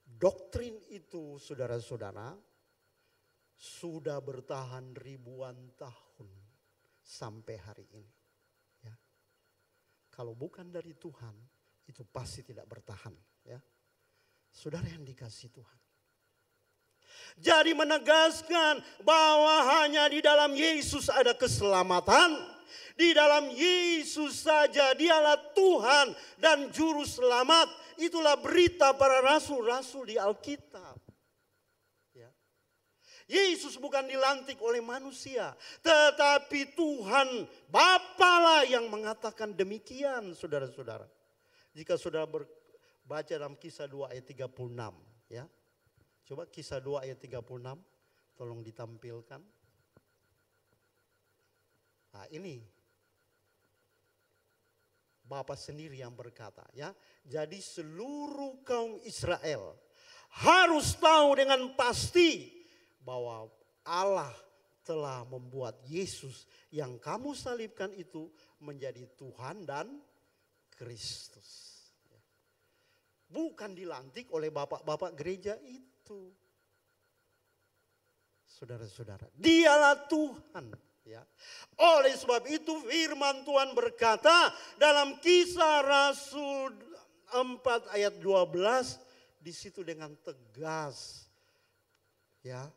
doktrin itu saudara-saudara sudah bertahan ribuan tahun sampai hari ini. Ya. Kalau bukan dari Tuhan, itu pasti tidak bertahan. Ya. Saudara yang dikasihi Tuhan. Jadi menegaskan bahwa hanya di dalam Yesus ada keselamatan. Di dalam Yesus saja dialah Tuhan dan Juru Selamat. Itulah berita para rasul-rasul di Alkitab. Ya. Yesus bukan dilantik oleh manusia. Tetapi Tuhan Bapalah yang mengatakan demikian saudara-saudara. Jika saudara baca dalam Kisah 2 ayat 36. Ya. Coba Kisah 2 ayat 36, tolong ditampilkan. Nah ini, Bapa sendiri yang berkata ya. Jadi seluruh kaum Israel harus tahu dengan pasti bahwa Allah telah membuat Yesus yang kamu salibkan itu menjadi Tuhan dan Kristus. Bukan dilantik oleh bapak-bapak gereja itu. Saudara-saudara, dialah Tuhan. Ya. Oleh sebab itu firman Tuhan berkata dalam Kisah Rasul 4 ayat 12. Di situ dengan tegas. Ya.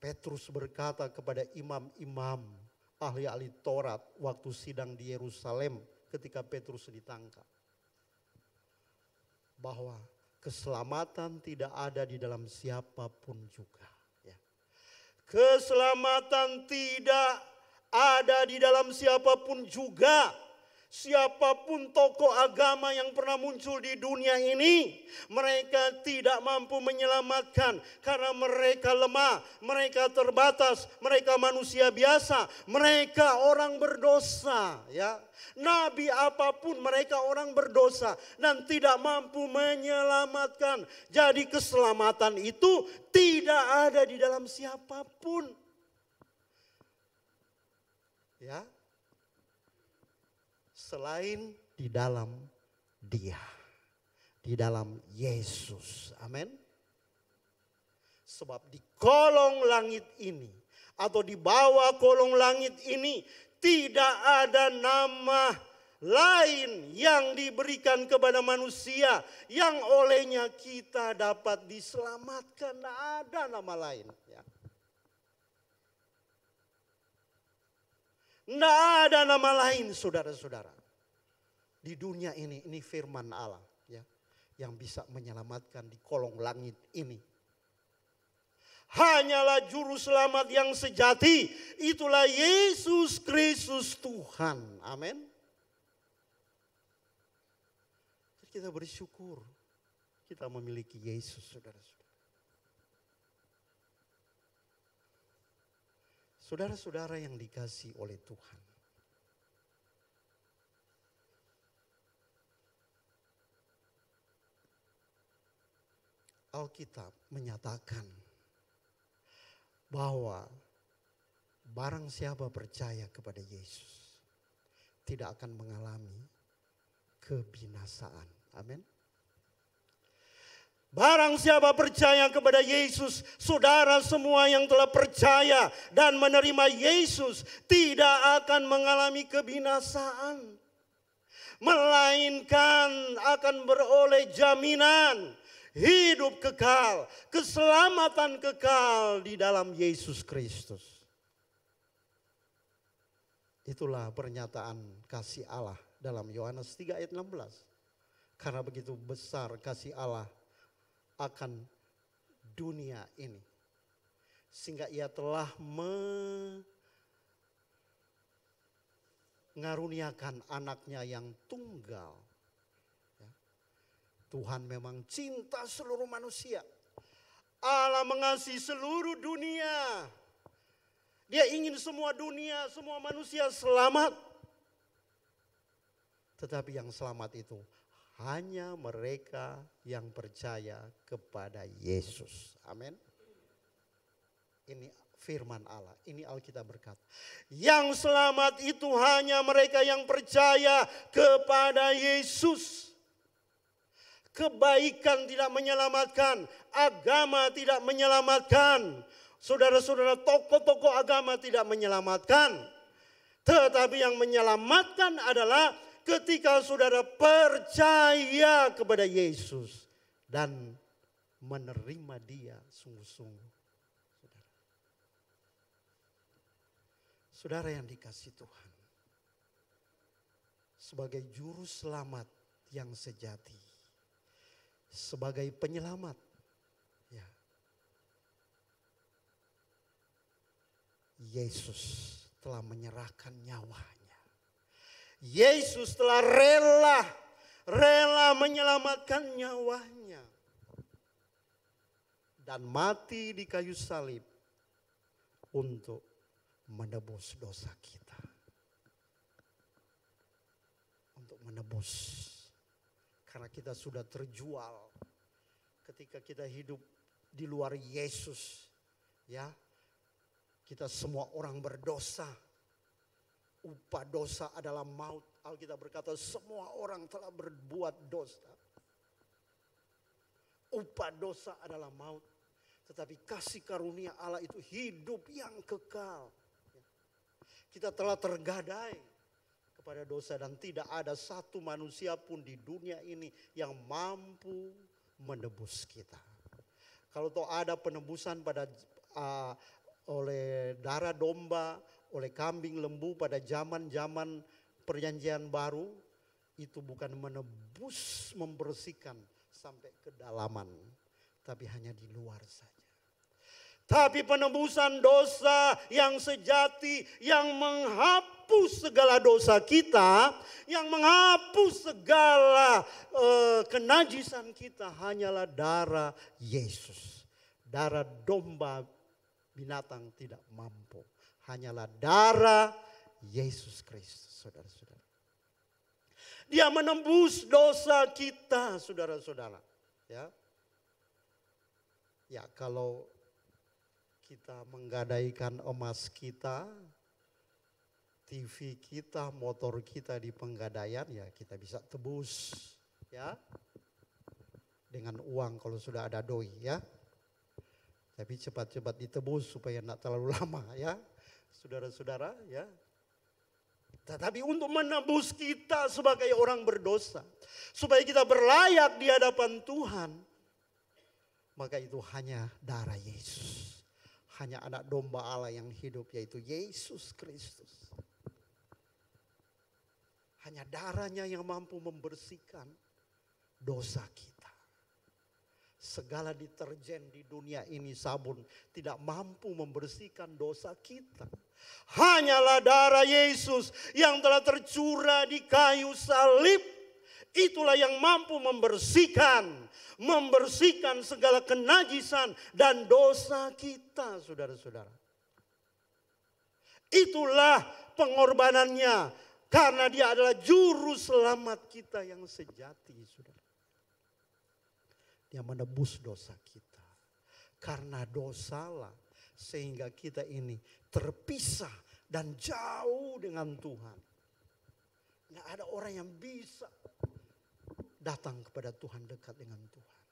Petrus berkata kepada imam-imam, ahli-ahli Taurat waktu sidang di Yerusalem ketika Petrus ditangkap. Bahwa keselamatan tidak ada di dalam siapapun juga. Ya. Keselamatan tidak ada di dalam siapapun juga. Siapapun tokoh agama yang pernah muncul di dunia ini, mereka tidak mampu menyelamatkan karena mereka lemah, mereka terbatas, mereka manusia biasa, mereka orang berdosa, ya. Nabi apapun mereka orang berdosa dan tidak mampu menyelamatkan. Jadi keselamatan itu tidak ada di dalam siapapun. Ya. Selain di dalam Dia, di dalam Yesus. Amin. Sebab di kolong langit ini atau di bawah kolong langit ini tidak ada nama lain yang diberikan kepada manusia yang olehnya kita dapat diselamatkan. Tidak ada nama lain. Ya. Tidak ada nama lain saudara-saudara. Di dunia ini firman Allah ya, yang bisa menyelamatkan di kolong langit ini. Hanyalah juru selamat yang sejati, itulah Yesus Kristus Tuhan. Amin. Kita bersyukur kita memiliki Yesus saudara-saudara. Saudara-saudara yang dikasihi oleh Tuhan. Alkitab menyatakan bahwa barang siapa percaya kepada Yesus tidak akan mengalami kebinasaan. Amin. Barang siapa percaya kepada Yesus, saudara semua yang telah percaya dan menerima Yesus tidak akan mengalami kebinasaan. Melainkan akan beroleh jaminan hidup kekal, keselamatan kekal di dalam Yesus Kristus. Itulah pernyataan kasih Allah dalam Yohanes 3 ayat 16. Karena begitu besar kasih Allah akan dunia ini, sehingga ia telah mengaruniakan anaknya yang tunggal. Tuhan memang cinta seluruh manusia. Allah mengasihi seluruh dunia. Dia ingin semua dunia, semua manusia selamat. Tetapi yang selamat itu hanya mereka yang percaya kepada Yesus. Amin. Ini firman Allah. Ini Alkitab berkata, yang selamat itu hanya mereka yang percaya kepada Yesus. Kebaikan tidak menyelamatkan, agama tidak menyelamatkan. Saudara-saudara, tokoh-tokoh agama tidak menyelamatkan. Tetapi yang menyelamatkan adalah ketika saudara percaya kepada Yesus dan menerima Dia sungguh-sungguh. Saudara yang dikasihi Tuhan, sebagai juru selamat yang sejati, sebagai penyelamat, ya, Yesus telah menyerahkan nyawanya. Yesus telah rela menyelamatkan nyawanya dan mati di kayu salib untuk menebus dosa kita. Untuk menebus. Karena kita sudah terjual ketika kita hidup di luar Yesus. Ya, kita semua orang berdosa. Upah dosa adalah maut. Alkitab berkata semua orang telah berbuat dosa. Upah dosa adalah maut. Tetapi kasih karunia Allah itu hidup yang kekal. Kita telah tergadai kepada dosa dan tidak ada satu manusia pun di dunia ini yang mampu menebus kita. Kalau toh ada penebusan pada oleh darah domba, oleh kambing lembu pada zaman-zaman perjanjian baru, itu bukan menebus, membersihkan sampai kedalaman, tapi hanya di luar saja. Tapi penebusan dosa yang sejati, yang menghapus segala dosa kita, yang menghapus segala kenajisan kita, hanyalah darah Yesus. Darah domba binatang tidak mampu. Hanyalah darah Yesus Kristus, saudara-saudara. Dia menembus dosa kita, saudara-saudara. Ya, kalau kita menggadaikan emas kita, TV kita, motor kita di penggadaian, ya kita bisa tebus, ya, dengan uang kalau sudah ada doi, ya. Tapi cepat-cepat ditebus supaya tidak terlalu lama, ya, saudara-saudara, ya. Tetapi untuk menebus kita sebagai orang berdosa, supaya kita berlayak di hadapan Tuhan, maka itu hanya darah Yesus. Hanya anak domba Allah yang hidup, yaitu Yesus Kristus. Hanya darahnya yang mampu membersihkan dosa kita. Segala deterjen di dunia ini, sabun, tidak mampu membersihkan dosa kita. Hanyalah darah Yesus yang telah tercurah di kayu salib. Itulah yang mampu membersihkan segala kenajisan dan dosa kita, saudara-saudara. Itulah pengorbanannya, karena dia adalah juru selamat kita yang sejati, saudara. Dia menebus dosa kita. Karena dosalah sehingga kita ini terpisah dan jauh dengan Tuhan. Nggak ada orang yang bisa datang kepada Tuhan, dekat dengan Tuhan.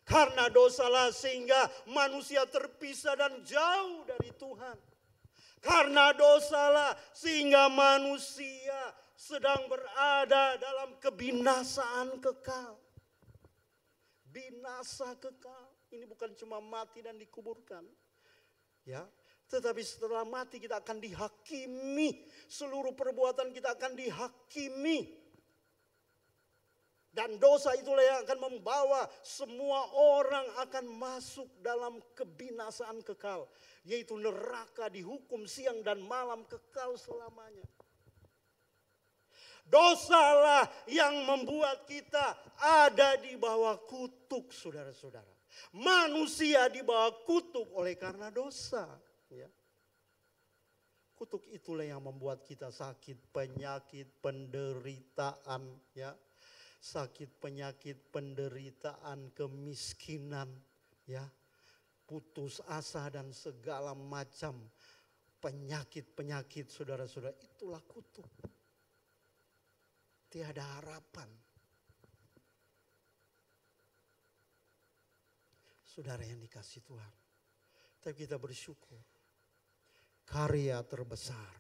Karena dosalah sehingga manusia terpisah dan jauh dari Tuhan. Karena dosalah sehingga manusia sedang berada dalam kebinasaan kekal. Binasa kekal. Ini bukan cuma mati dan dikuburkan. Ya, tetapi setelah mati kita akan dihakimi. Seluruh perbuatan kita akan dihakimi. Dan dosa itulah yang akan membawa semua orang akan masuk dalam kebinasaan kekal. Yaitu neraka, dihukum siang dan malam, kekal selamanya. Dosalah yang membuat kita ada di bawah kutuk, saudara-saudara. Manusia di bawah kutuk oleh karena dosa. Ya. Kutuk itulah yang membuat kita sakit, penyakit, penderitaan, ya. Sakit, penyakit, penderitaan, kemiskinan, ya. putus asa dan segala macam penyakit-penyakit saudara-saudara, itulah kutuk. Tiada harapan. Saudara yang dikasih Tuhan. Tapi kita bersyukur. Karya terbesar,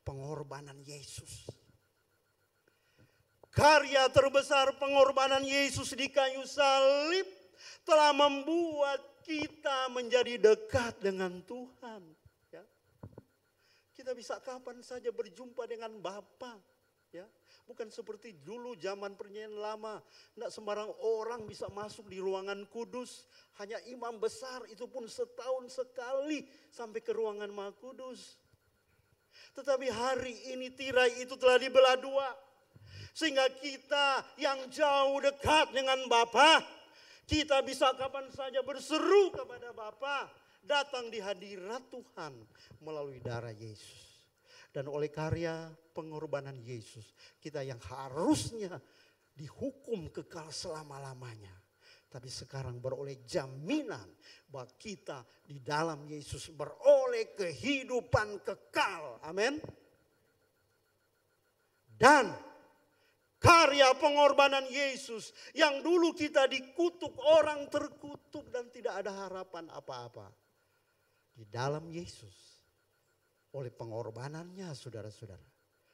pengorbanan Yesus. Karya terbesar pengorbanan Yesus di kayu salib telah membuat kita menjadi dekat dengan Tuhan. Ya. Kita bisa kapan saja berjumpa dengan Bapa. Ya. Bukan seperti dulu zaman perjanjian lama. Tidak sembarang orang bisa masuk di ruangan kudus. Hanya imam besar, itu pun setahun sekali sampai ke ruangan Maha Kudus. Tetapi hari ini tirai itu telah dibelah dua. Sehingga kita yang jauh dekat dengan Bapa, kita bisa kapan saja berseru kepada Bapa, datang di hadirat Tuhan melalui darah Yesus. Dan oleh karya pengorbanan Yesus, kita yang harusnya dihukum kekal selama-lamanya. Tapi sekarang beroleh jaminan bahwa kita di dalam Yesus beroleh kehidupan kekal. Amin. Dan karya pengorbanan Yesus yang dulu kita dikutuk, orang terkutuk dan tidak ada harapan apa-apa. Di dalam Yesus, oleh pengorbanannya saudara-saudara,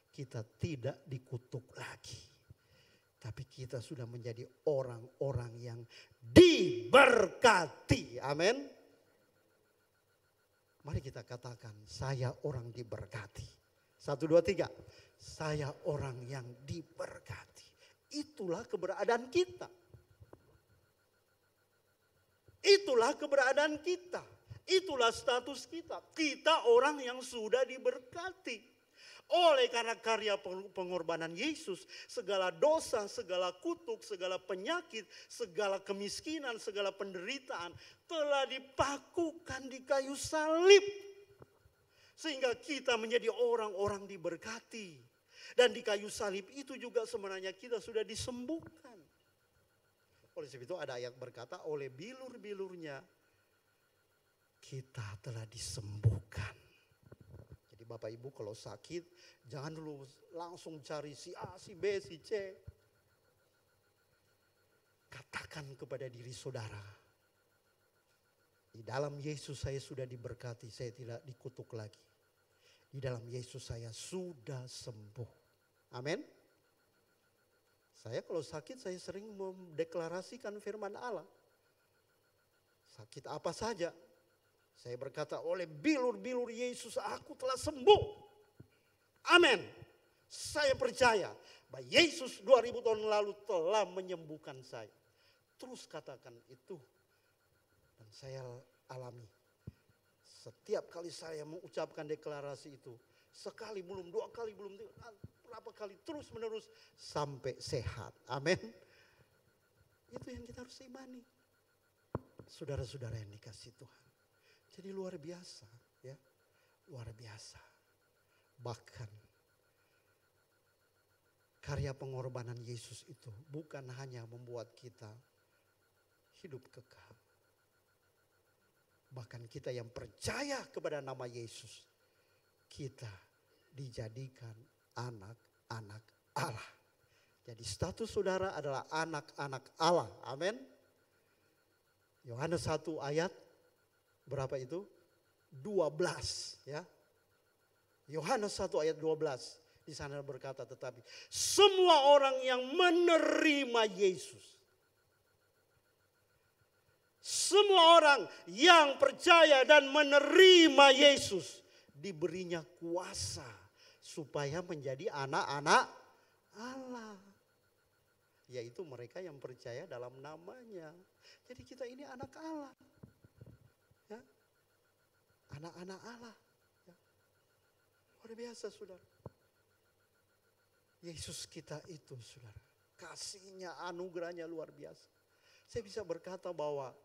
kita tidak dikutuk lagi. Tapi kita sudah menjadi orang-orang yang diberkati. Amin. Mari kita katakan, saya orang diberkati. 1, 2, 3. Saya orang yang diberkati. Itulah keberadaan kita. Itulah keberadaan kita. Itulah status kita. Kita orang yang sudah diberkati. Oleh karena karya pengorbanan Yesus, segala dosa, segala kutuk, segala penyakit, segala kemiskinan, segala penderitaan telah dipakukan di kayu salib. Sehingga kita menjadi orang-orang diberkati. Dan di kayu salib itu juga sebenarnya kita sudah disembuhkan. Oleh sebab itu ada ayat berkata, oleh bilur-bilurnya kita telah disembuhkan. Jadi Bapak Ibu kalau sakit, jangan dulu langsung cari si A, si B, si C. Katakan kepada diri saudara, di dalam Yesus saya sudah diberkati, saya tidak dikutuk lagi. Di dalam Yesus saya sudah sembuh. Amin. Saya kalau sakit saya sering mendeklarasikan firman Allah. Sakit apa saja. Saya berkata, oleh bilur-bilur Yesus aku telah sembuh. Amin. Saya percaya bahwa Yesus 2000 tahun lalu telah menyembuhkan saya. Terus katakan itu. Dan saya alami. Setiap kali saya mengucapkan deklarasi itu. Sekali belum, 2 kali belum, berapa kali terus menerus sampai sehat. Amin. Itu yang kita harus imani. Saudara-saudara yang dikasih Tuhan. Jadi luar biasa, ya, luar biasa. Bahkan karya pengorbanan Yesus itu bukan hanya membuat kita hidup kekal. Bahkan kita yang percaya kepada nama Yesus, kita dijadikan anak-anak Allah. Jadi status saudara adalah anak-anak Allah. Amin. Yohanes 1 ayat berapa itu? 12 ya. Yohanes 1 ayat 12 di sana berkata, tetapi semua orang yang menerima Yesus, semua orang yang percaya dan menerima Yesus diberinya kuasa supaya menjadi anak-anak Allah. Yaitu mereka yang percaya dalam namanya. Jadi kita ini anak Allah. Ya. Anak-anak Allah. Ya. Luar biasa saudara. Yesus kita itu saudara. Kasihnya, anugerahnya luar biasa. Saya bisa berkata bahwa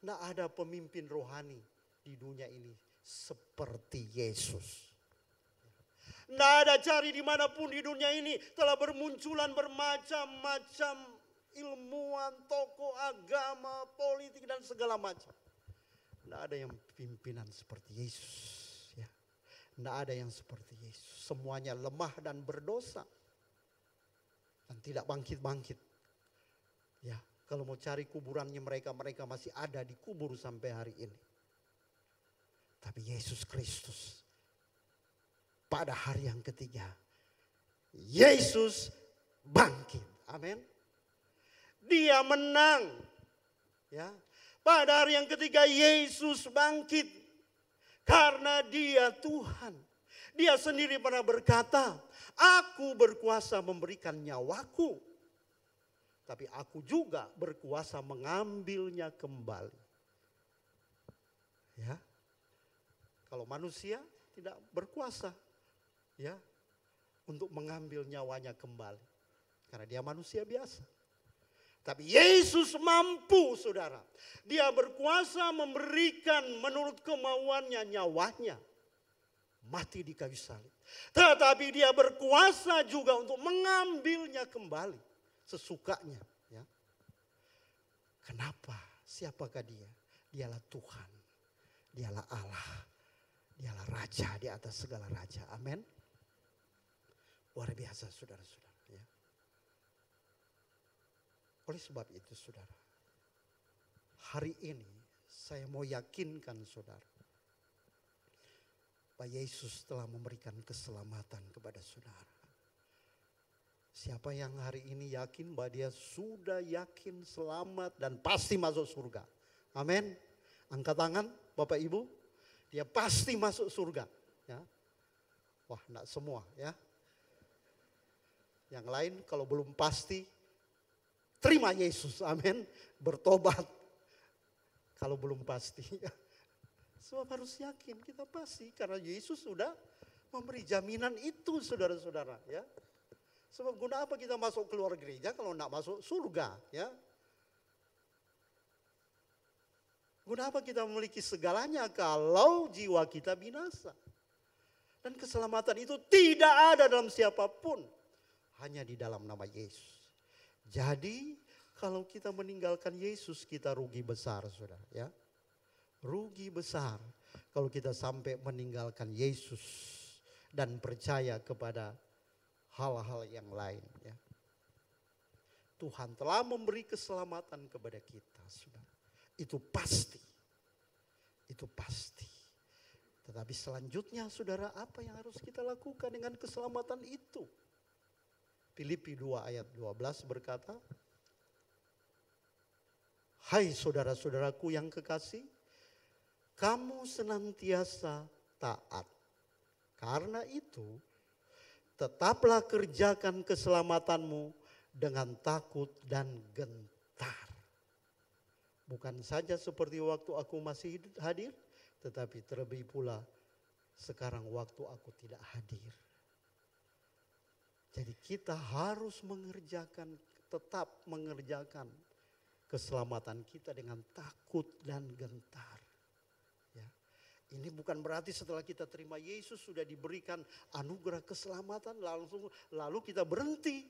tidak ada pemimpin rohani di dunia ini seperti Yesus. Tidak ada cari dimanapun di dunia ini telah bermunculan bermacam-macam ilmuwan, tokoh agama, politik dan segala macam. Tidak ada yang pimpinan seperti Yesus. Ya. Tidak ada yang seperti Yesus. Semuanya lemah dan berdosa. Dan tidak bangkit-bangkit. Ya, kalau mau cari kuburannya mereka masih ada di kubur sampai hari ini. Tapi Yesus Kristus pada hari yang ketiga, Yesus bangkit. Amin. Dia menang. Ya. Pada hari yang ketiga Yesus bangkit. Karena dia Tuhan. Dia sendiri pernah berkata, aku berkuasa memberikan nyawaku. Tapi aku juga berkuasa mengambilnya kembali. Ya. Kalau manusia tidak berkuasa, ya, untuk mengambil nyawanya kembali. Karena dia manusia biasa. Tapi Yesus mampu, saudara. Dia berkuasa memberikan menurut kemauannya nyawanya. Mati di kayu salib. Tetapi dia berkuasa juga untuk mengambilnya kembali. Sesukanya. Ya. Kenapa? Siapakah dia? Dialah Tuhan. Dialah Allah. Dialah Raja di atas segala Raja. Amin. Luar biasa saudara-saudara. Ya. Oleh sebab itu saudara. Hari ini saya mau yakinkan saudara. Bahwa Yesus telah memberikan keselamatan kepada saudara. Siapa yang hari ini yakin bahwa dia sudah yakin selamat dan pasti masuk surga. Amin. Angkat tangan Bapak Ibu. Dia pasti masuk surga. Ya. Wah, enggak semua ya. Yang lain kalau belum pasti, terima Yesus. Amin. Bertobat. Kalau belum pasti. Sebab harus yakin kita pasti. Karena Yesus sudah memberi jaminan itu saudara-saudara. Ya. Sebab guna apa kita masuk keluar gereja kalau enggak masuk surga. Ya. Guna apa kita memiliki segalanya kalau jiwa kita binasa. Dan keselamatan itu tidak ada dalam siapapun. Hanya di dalam nama Yesus. Jadi kalau kita meninggalkan Yesus kita rugi besar saudara. Ya. Rugi besar kalau kita sampai meninggalkan Yesus. Dan percaya kepada hal-hal yang lain. Ya. Tuhan telah memberi keselamatan kepada kita saudara. Itu pasti. Itu pasti. Tetapi selanjutnya saudara apa yang harus kita lakukan dengan keselamatan itu? Filipi 2 ayat 12 berkata. Hai saudara-saudaraku yang kekasih. Kamu senantiasa taat. Karena itu tetaplah kerjakan keselamatanmu dengan takut dan gentar. Bukan saja seperti waktu aku masih hadir, tetapi terlebih pula sekarang waktu aku tidak hadir. Jadi kita harus tetap mengerjakan keselamatan kita dengan takut dan gentar. Ya. Ini bukan berarti setelah kita terima Yesus sudah diberikan anugerah keselamatan lalu kita berhenti.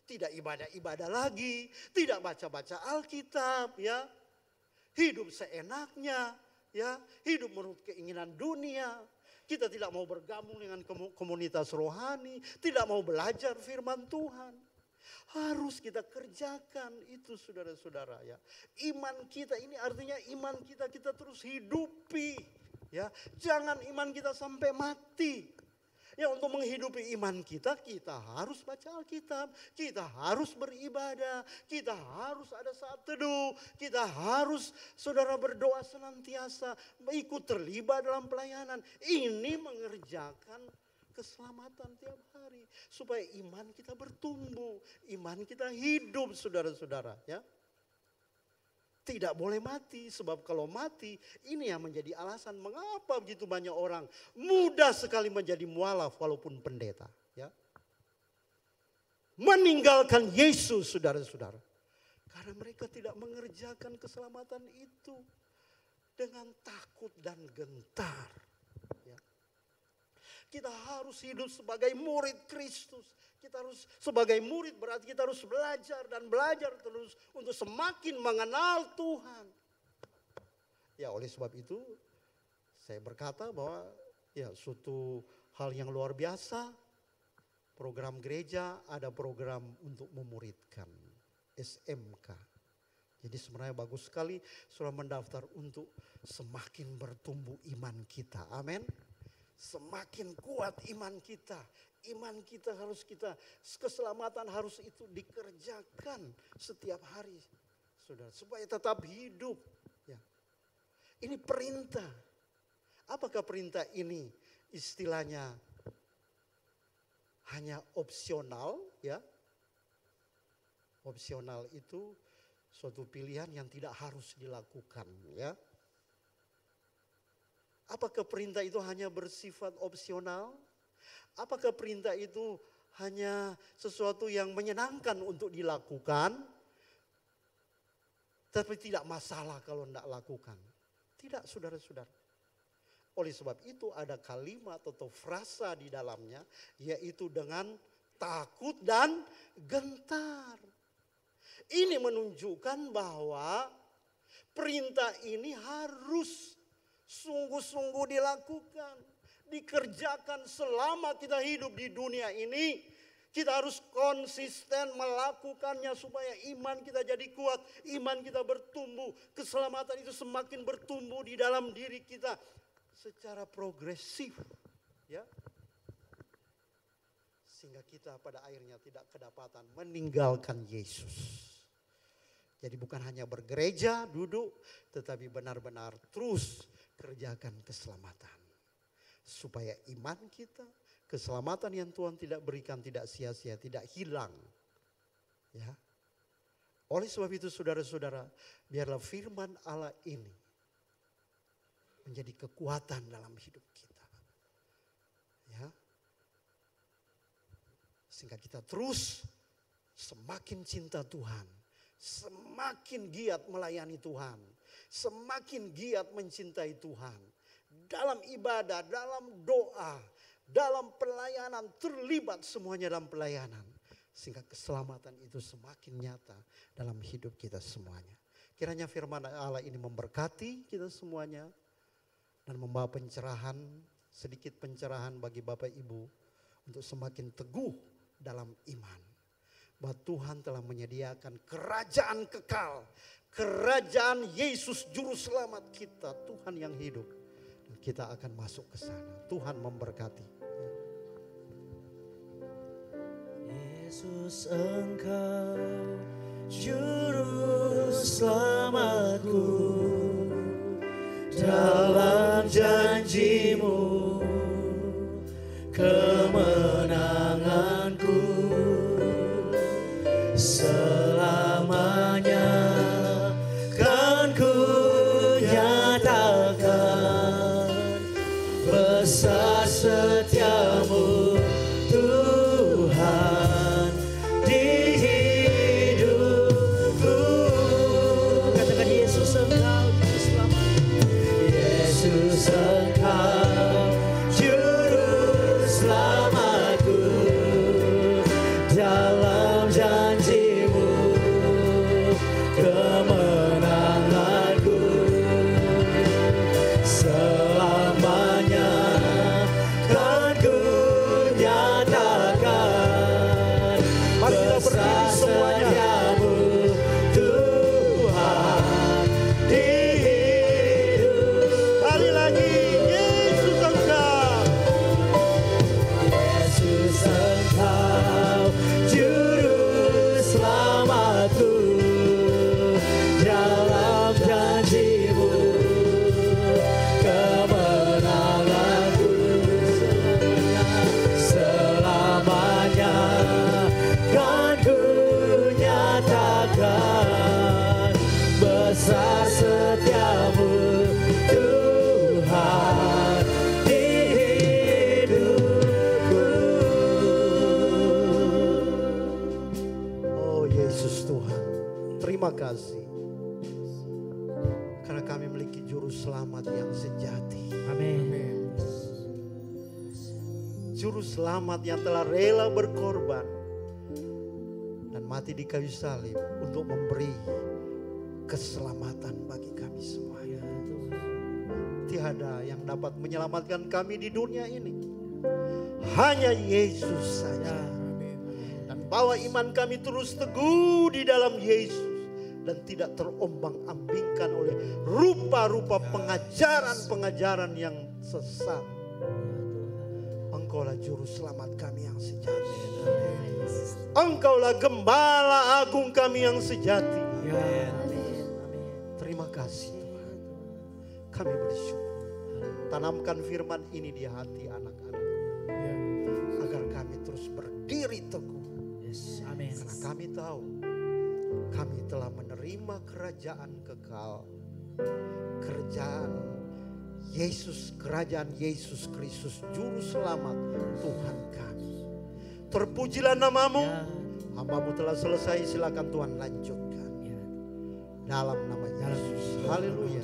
Tidak ibadah-ibadah lagi, tidak baca-baca Alkitab, ya. Hidup seenaknya, ya, hidup menurut keinginan dunia. Kita tidak mau bergabung dengan komunitas rohani, tidak mau belajar firman Tuhan. Harus kita kerjakan itu saudara-saudara ya. Iman kita ini artinya iman kita terus hidupi, ya. Jangan iman kita sampai mati. Ya, untuk menghidupi iman kita harus baca Alkitab, kita harus beribadah, kita harus ada saat teduh, kita harus saudara berdoa senantiasa, ikut terlibat dalam pelayanan. Ini mengerjakan keselamatan tiap hari supaya iman kita bertumbuh, iman kita hidup saudara-saudara ya. Tidak boleh mati, sebab kalau mati ini yang menjadi alasan mengapa begitu banyak orang mudah sekali menjadi mualaf walaupun pendeta. Ya. Meninggalkan Yesus saudara-saudara. Karena mereka tidak mengerjakan keselamatan itu dengan takut dan gentar. Ya. Kita harus hidup sebagai murid Kristus. Kita harus sebagai murid berarti kita harus belajar dan belajar terus untuk semakin mengenal Tuhan. Ya oleh sebab itu saya berkata bahwa ya suatu hal yang luar biasa. Program gereja ada program untuk memuridkan SMK. Jadi sebenarnya bagus sekali sudah mendaftar untuk semakin bertumbuh iman kita. Amin. Semakin kuat iman kita. Iman kita harus keselamatan harus itu dikerjakan setiap hari. Saudara, supaya tetap hidup. Ya. Ini perintah. Apakah perintah ini istilahnya hanya opsional, ya? Opsional itu suatu pilihan yang tidak harus dilakukan, ya. Apakah perintah itu hanya bersifat opsional? Apakah perintah itu hanya sesuatu yang menyenangkan untuk dilakukan, tapi tidak masalah kalau tidak lakukan? Tidak, saudara-saudara. Oleh sebab itu ada kalimat atau frasa di dalamnya, yaitu dengan takut dan gentar. Ini menunjukkan bahwa perintah ini harus sungguh-sungguh dilakukan, dikerjakan selama kita hidup di dunia ini. Kita harus konsisten melakukannya supaya iman kita jadi kuat, iman kita bertumbuh, keselamatan itu semakin bertumbuh di dalam diri kita secara progresif, ya. Sehingga kita pada akhirnya tidak kedapatan meninggalkan Yesus. Jadi bukan hanya bergereja, duduk, tetapi benar-benar terus kerjakan keselamatan. Supaya iman kita, keselamatan yang Tuhan tidak berikan tidak sia-sia, tidak hilang. Ya. Oleh sebab itu saudara-saudara, biarlah firman Allah ini menjadi kekuatan dalam hidup kita. Ya. Sehingga kita terus semakin cinta Tuhan, semakin giat melayani Tuhan, semakin giat mencintai Tuhan. Dalam ibadah, dalam doa, dalam pelayanan, terlibat semuanya dalam pelayanan. Sehingga keselamatan itu semakin nyata dalam hidup kita semuanya. Kiranya firman Allah ini memberkati kita semuanya. Dan membawa pencerahan, sedikit pencerahan bagi Bapak Ibu. Untuk semakin teguh dalam iman. Bahwa Tuhan telah menyediakan kerajaan kekal. Kerajaan Yesus Juru Selamat kita, Tuhan yang hidup. Dan kita akan masuk ke sana. Tuhan memberkati. Yesus Engkau Juru Selamatku, dalam janji-Mu kemenanganku selamanya kan ku nyatakan besar setiamu Tuhan di hidupku. Katakan Yesus Engkau Juru Selamat. Yesus Engkau Juru Selamatku, dalam janji-Mu kemenanganku selamanya kan ku nyatakan. Mari kita berdiri semuanya. Setiamu Tuhan di hidup. Kali lagi, Yesus Engkau. Yesus Engkau Juru Selamatku, dalam janji-Mu kemenanganku selamanya kan ku nyatakan besar setiamu Tuhan di hidupku. Oh Yesus Tuhan, terima kasih. Karena kami memiliki juru selamat yang sejati. Amin. Juru selamat yang telah rela berkorban dan mati di kayu salib untuk memberi keselamatan bagi kami semua. Ya Tuhan. tiada yang dapat menyelamatkan kami di dunia ini. Hanya Yesus saja. Dan bawa iman kami terus teguh di dalam Yesus. Dan tidak terombang-ambingkan oleh rupa-rupa pengajaran-pengajaran yang sesat. Engkaulah juru selamat kami yang sejati. Engkaulah gembala agung kami yang sejati. Terima kasih Tuhan. Kami bersyukur. Tanamkan firman ini di hati anak-anak. Agar kami terus berdiri teguh. Karena kami tahu kami telah menerima kerajaan kekal. Kerajaan Yesus Kristus Juru Selamat Tuhan kami. Terpujilah namamu. Hamba-Mu telah selesai, silakan Tuhan lanjutkan. Dalam nama Yesus. Haleluya.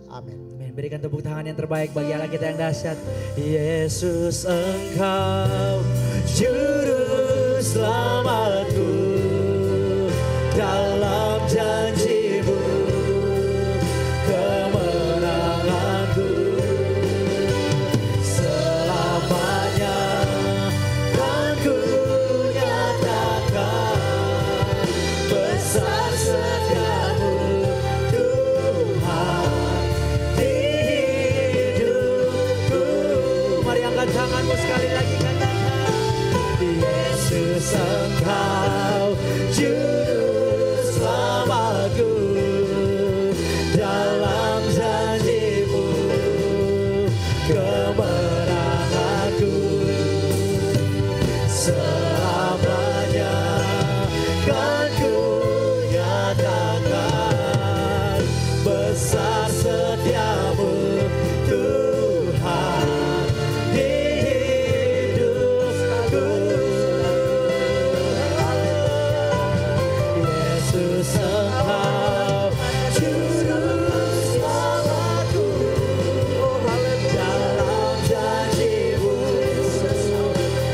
Amin. Berikan tepuk tangan yang terbaik bagi Allah kita yang dahsyat. Yesus Engkau Juru Selamatku. Dalam janji-Mu kemenanganku selamanya kan ku nyatakan besar setia-Mu Tuhan di hidupku. Mari angkat tanganmu sekali lagi, katakan Yesus Engkau Juru Selamatku. Dalam janji-Mu kemenanganku selamanya kan ku nyatakan besar setia-Mu Tuhan di hidupku. Yesus Engkau Juru Selamatku. Dalam janji-Mu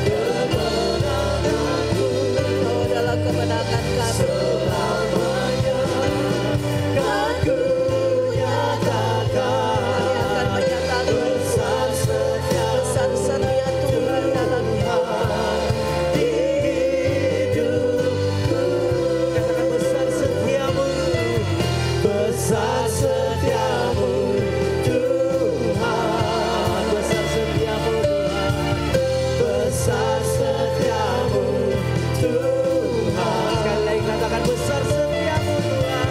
kemenanganku. Kau adalah kemenangan kami. Selamanya kan ku nyatakan Akan menyatakan besar setia Tuhan dalam di hidupku. Katakan besar setia-Mu, besar setia-Mu Tuhan, besar setia-Mu Tuhan, besar setia-Mu Tuhan. Sekali lagi katakan besar setia-Mu Tuhan,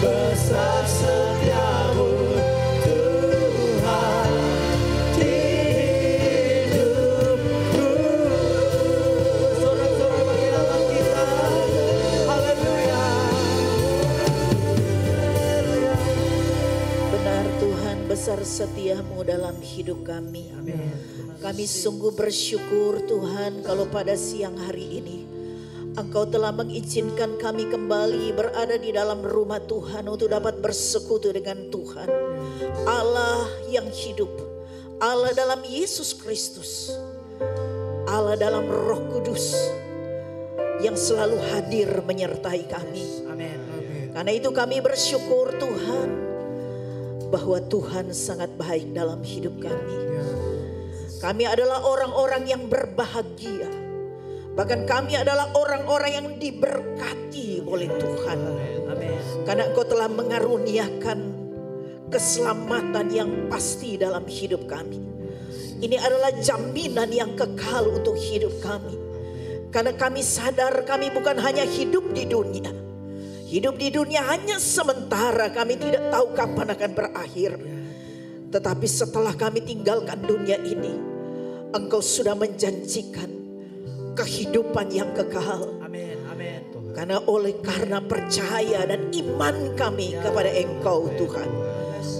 besar setia-Mu Tuhan di hidupku. Sorak-sorak bagi Allah kita. Haleluya. benar Tuhan, besar setia-Mu dalam hidup kami. Kami sungguh bersyukur Tuhan kalau pada siang hari ini Engkau telah mengizinkan kami kembali berada di dalam rumah Tuhan untuk dapat bersekutu dengan Tuhan. Allah yang hidup, Allah dalam Yesus Kristus, Allah dalam Roh Kudus yang selalu hadir menyertai kami. Karena itu kami bersyukur Tuhan bahwa Tuhan sangat baik dalam hidup kami. Kami adalah orang-orang yang berbahagia. Bahkan kami adalah orang-orang yang diberkati oleh Tuhan. Karena Engkau telah mengaruniakan keselamatan yang pasti dalam hidup kami. Ini adalah jaminan yang kekal untuk hidup kami. Karena kami sadar kami bukan hanya hidup di dunia. Hidup di dunia hanya sementara, kami tidak tahu kapan akan berakhir. Tetapi setelah kami tinggalkan dunia ini, Engkau sudah menjanjikan kehidupan yang kekal. Karena karena percaya dan iman kami kepada Engkau Tuhan,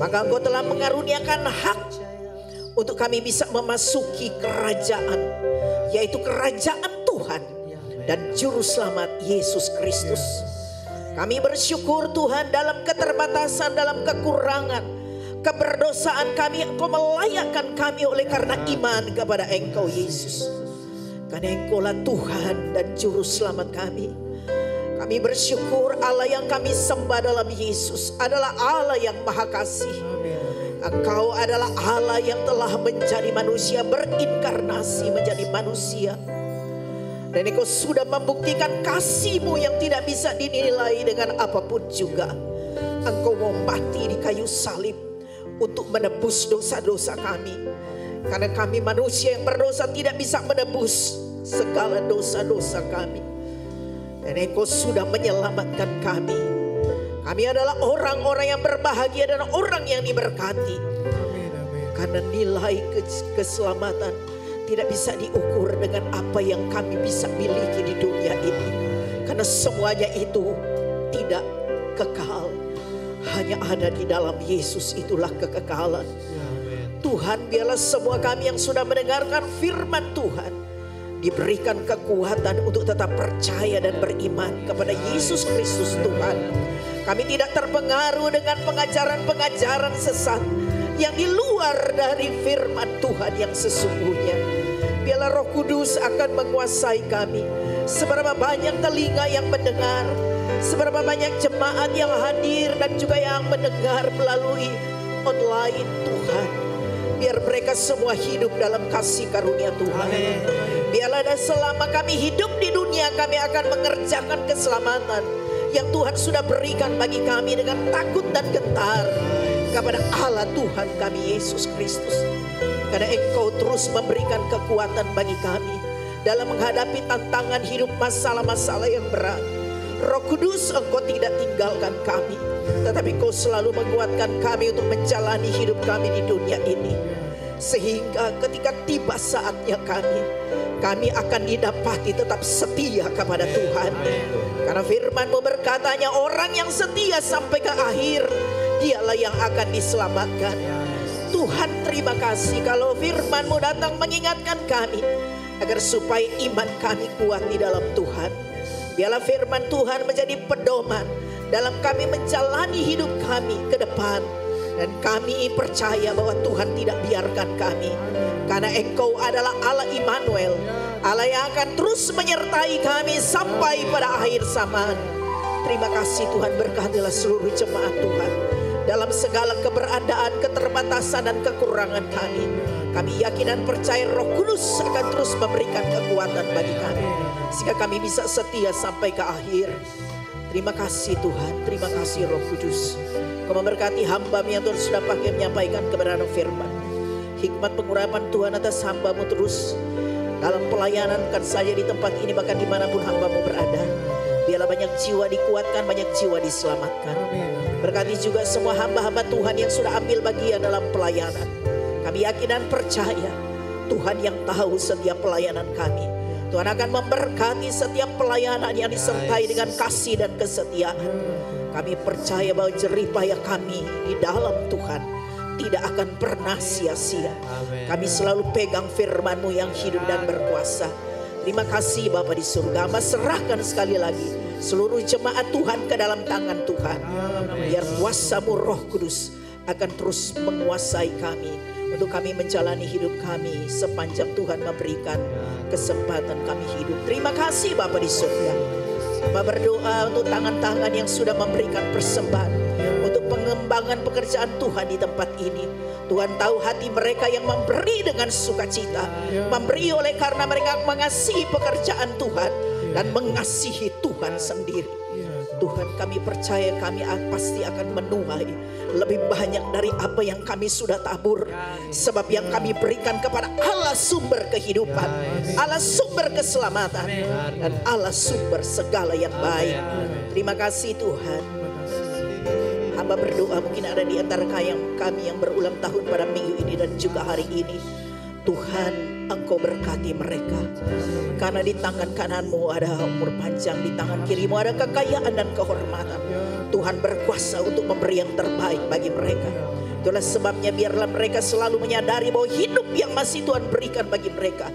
maka Engkau telah mengaruniakan hak untuk kami bisa memasuki kerajaan, yaitu kerajaan Tuhan dan Juru Selamat Yesus Kristus. Kami bersyukur Tuhan dalam keterbatasan, dalam kekurangan, keberdosaan kami, Engkau melayakkan kami oleh karena iman kepada Engkau Yesus. Karena Engkaulah Tuhan dan Juru Selamat kami. Kami bersyukur Allah yang kami sembah dalam Yesus adalah Allah yang Maha Kasih. Engkau adalah Allah yang telah menjadi manusia, berinkarnasi menjadi manusia. Dan Engkau sudah membuktikan kasih-Mu yang tidak bisa dinilai dengan apapun juga. Engkau mau mati di kayu salib untuk menebus dosa-dosa kami. Karena kami manusia yang berdosa tidak bisa menebus segala dosa-dosa kami. Dan Engkau sudah menyelamatkan kami. Kami adalah orang-orang yang berbahagia dan orang yang diberkati. Karena nilai keselamatan tidak bisa diukur dengan apa yang kami bisa miliki di dunia ini. Karena semuanya itu tidak kekal. Hanya ada di dalam Yesus, itulah kekekalan. Tuhan, biarlah semua kami yang sudah mendengarkan firman Tuhan diberikan kekuatan untuk tetap percaya dan beriman kepada Yesus Kristus Tuhan. Kami tidak terpengaruh dengan pengajaran-pengajaran sesat yang di luar dari firman Tuhan yang sesungguhnya. Biarlah Roh Kudus akan menguasai kami. Seberapa banyak telinga yang mendengar, seberapa banyak jemaat yang hadir dan juga yang mendengar melalui online Tuhan. Biar mereka semua hidup dalam kasih karunia Tuhan. Biarlah dan selama kami hidup di dunia, kami akan mengerjakan keselamatan yang Tuhan sudah berikan bagi kami dengan takut dan gentar kepada Allah Tuhan kami Yesus Kristus. Karena Engkau terus memberikan kekuatan bagi kami dalam menghadapi tantangan hidup, masalah-masalah yang berat. Roh Kudus, Engkau tidak tinggalkan kami, tetapi Engkau selalu menguatkan kami untuk menjalani hidup kami di dunia ini. Sehingga ketika tiba saatnya kami akan didapati tetap setia kepada Tuhan. Karena firman-Mu berkatanya, orang yang setia sampai ke akhir, dialah yang akan diselamatkan. Tuhan, terima kasih kalau firman-Mu datang mengingatkan kami agar supaya iman kami kuat di dalam Tuhan. Biarlah firman Tuhan menjadi pedoman dalam kami menjalani hidup kami ke depan. Dan kami percaya bahwa Tuhan tidak biarkan kami. Karena Engkau adalah Allah Immanuel, Allah yang akan terus menyertai kami sampai pada akhir zaman. Terima kasih Tuhan, berkatilah seluruh jemaat Tuhan dalam segala keberadaan, keterbatasan dan kekurangan kami. Kami yakin dan percaya Roh Kudus akan terus memberikan kekuatan bagi kami, sehingga kami bisa setia sampai ke akhir. Terima kasih Tuhan, terima kasih Roh Kudus. Kau memberkati hamba-Mu yang Tuhan sudah pakai menyampaikan kebenaran firman. Hikmat pengurapan Tuhan atas hamba-Mu terus dalam pelayanan, bukan saja di tempat ini, bahkan dimanapun hamba-Mu berada. Biarlah banyak jiwa dikuatkan, banyak jiwa diselamatkan. Berkati juga semua hamba-hamba Tuhan yang sudah ambil bagian dalam pelayanan. Kami yakin dan percaya Tuhan yang tahu setiap pelayanan kami. Tuhan akan memberkati setiap pelayanan yang disertai dengan kasih dan kesetiaan. Kami percaya bahwa jerih payah kami di dalam Tuhan tidak akan pernah sia-sia. Kami selalu pegang firman-Mu yang hidup dan berkuasa. Terima kasih Bapa di surga. Hamba serahkan sekali lagi seluruh jemaat Tuhan ke dalam tangan Tuhan. Biar kuasa-Mu Roh Kudus akan terus menguasai kami, untuk kami menjalani hidup kami sepanjang Tuhan memberikan kesempatan kami hidup. Terima kasih Bapa di surga. Hamba berdoa untuk tangan-tangan yang sudah memberikan persembahan untuk pengembangan pekerjaan Tuhan di tempat ini. Tuhan tahu hati mereka yang memberi dengan sukacita, memberi oleh karena mereka mengasihi pekerjaan Tuhan dan mengasihi Tuhan sendiri. Tuhan, kami percaya kami pasti akan menuai lebih banyak dari apa yang kami sudah tabur. Sebab yang kami berikan kepada Allah sumber kehidupan, Allah sumber keselamatan, dan Allah sumber segala yang baik. Terima kasih Tuhan. Hamba berdoa, mungkin ada di antara kami yang berulang tahun pada minggu ini dan juga hari ini. Tuhan, Engkau berkati mereka. Karena di tangan kanan-Mu ada umur panjang, di tangan kiri-Mu ada kekayaan dan kehormatan. Tuhan berkuasa untuk memberi yang terbaik bagi mereka. Itulah sebabnya biarlah mereka selalu menyadari bahwa hidup yang masih Tuhan berikan bagi mereka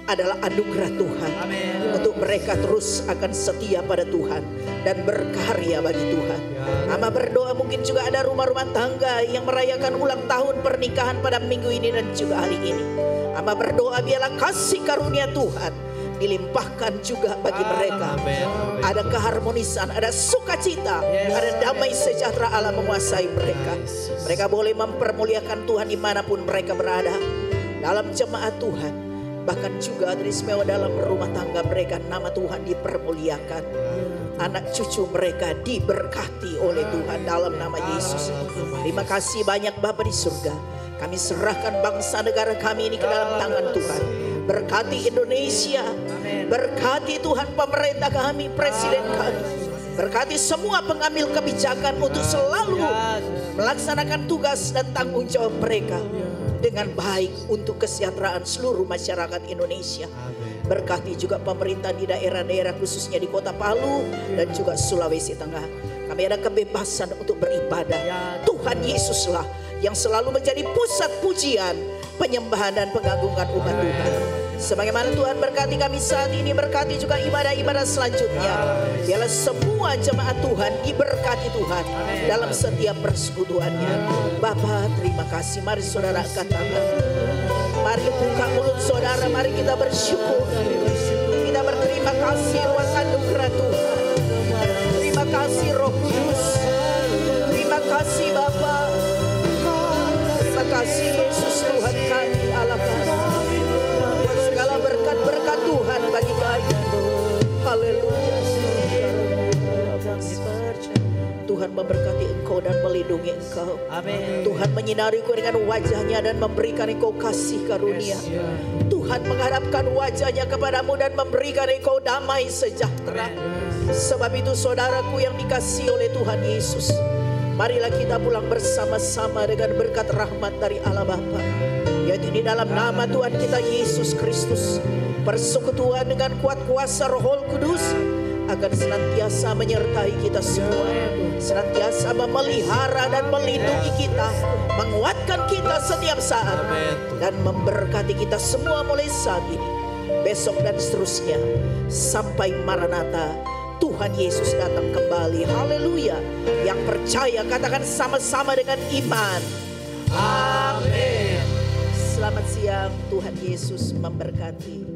adalah anugerah Tuhan. Untuk mereka terus akan setia pada Tuhan dan berkarya bagi Tuhan. Hamba berdoa, mungkin juga ada rumah-rumah tangga yang merayakan ulang tahun pernikahan pada minggu ini dan juga hari ini. Hamba berdoa biarlah kasih karunia Tuhan dilimpahkan juga bagi mereka. Ada keharmonisan, ada sukacita, ada damai sejahtera Allah menguasai mereka. Mereka boleh mempermuliakan Tuhan dimanapun mereka berada. Dalam jemaat Tuhan, bahkan juga teristimewa dalam rumah tangga mereka, nama Tuhan dipermuliakan. Anak cucu mereka diberkati oleh Tuhan dalam nama Yesus. Terima kasih banyak Bapa di surga. Kami serahkan bangsa negara kami ini ke dalam tangan Tuhan. Berkati Indonesia, berkati Tuhan pemerintah kami, presiden kami. Berkati semua pengambil kebijakan untuk selalu melaksanakan tugas dan tanggung jawab mereka dengan baik untuk kesejahteraan seluruh masyarakat Indonesia. Berkati juga pemerintah di daerah-daerah khususnya di Kota Palu dan juga Sulawesi Tengah. Kami ada kebebasan untuk beribadah. Tuhan Yesuslah yang selalu menjadi pusat pujian, penyembahan dan pengagungan umat Tuhan. Sebagaimana Tuhan berkati kami saat ini, berkati juga ibadah-ibadah selanjutnya. Biarlah semua jemaat Tuhan diberkati Tuhan dalam setiap persekutuannya. Bapa, terima kasih. Mari saudara angkat tangan. Mari buka mulut saudara, mari kita bersyukur. Kita berterima kasih atas anugerah Tuhan. Terima kasih Roh Kudus. Terima kasih Bapa. Terima kasih Yesus Tuhan kami, Allah kami. Buat segala berkat-berkat Tuhan bagi kami. Haleluya. Tuhan memberkati engkau dan melindungi engkau. Amin. Tuhan menyinari engkau dengan wajahnya dan memberikan engkau kasih karunia. Tuhan menghadapkan wajahnya kepadamu dan memberikan engkau damai sejahtera. Sebab itu saudaraku yang dikasihi oleh Tuhan Yesus, marilah kita pulang bersama-sama dengan berkat rahmat dari Allah Bapa, yaitu di dalam nama Tuhan kita Yesus Kristus. Persekutuan dengan kuat kuasa Roh Kudus akan senantiasa menyertai kita semua, senantiasa memelihara dan melindungi kita, menguatkan kita setiap saat, dan memberkati kita semua mulai saat ini, besok dan seterusnya sampai Maranatha Tuhan Yesus datang kembali. Haleluya. Yang percaya katakan sama-sama dengan iman. Amin. Selamat siang, Tuhan Yesus memberkati.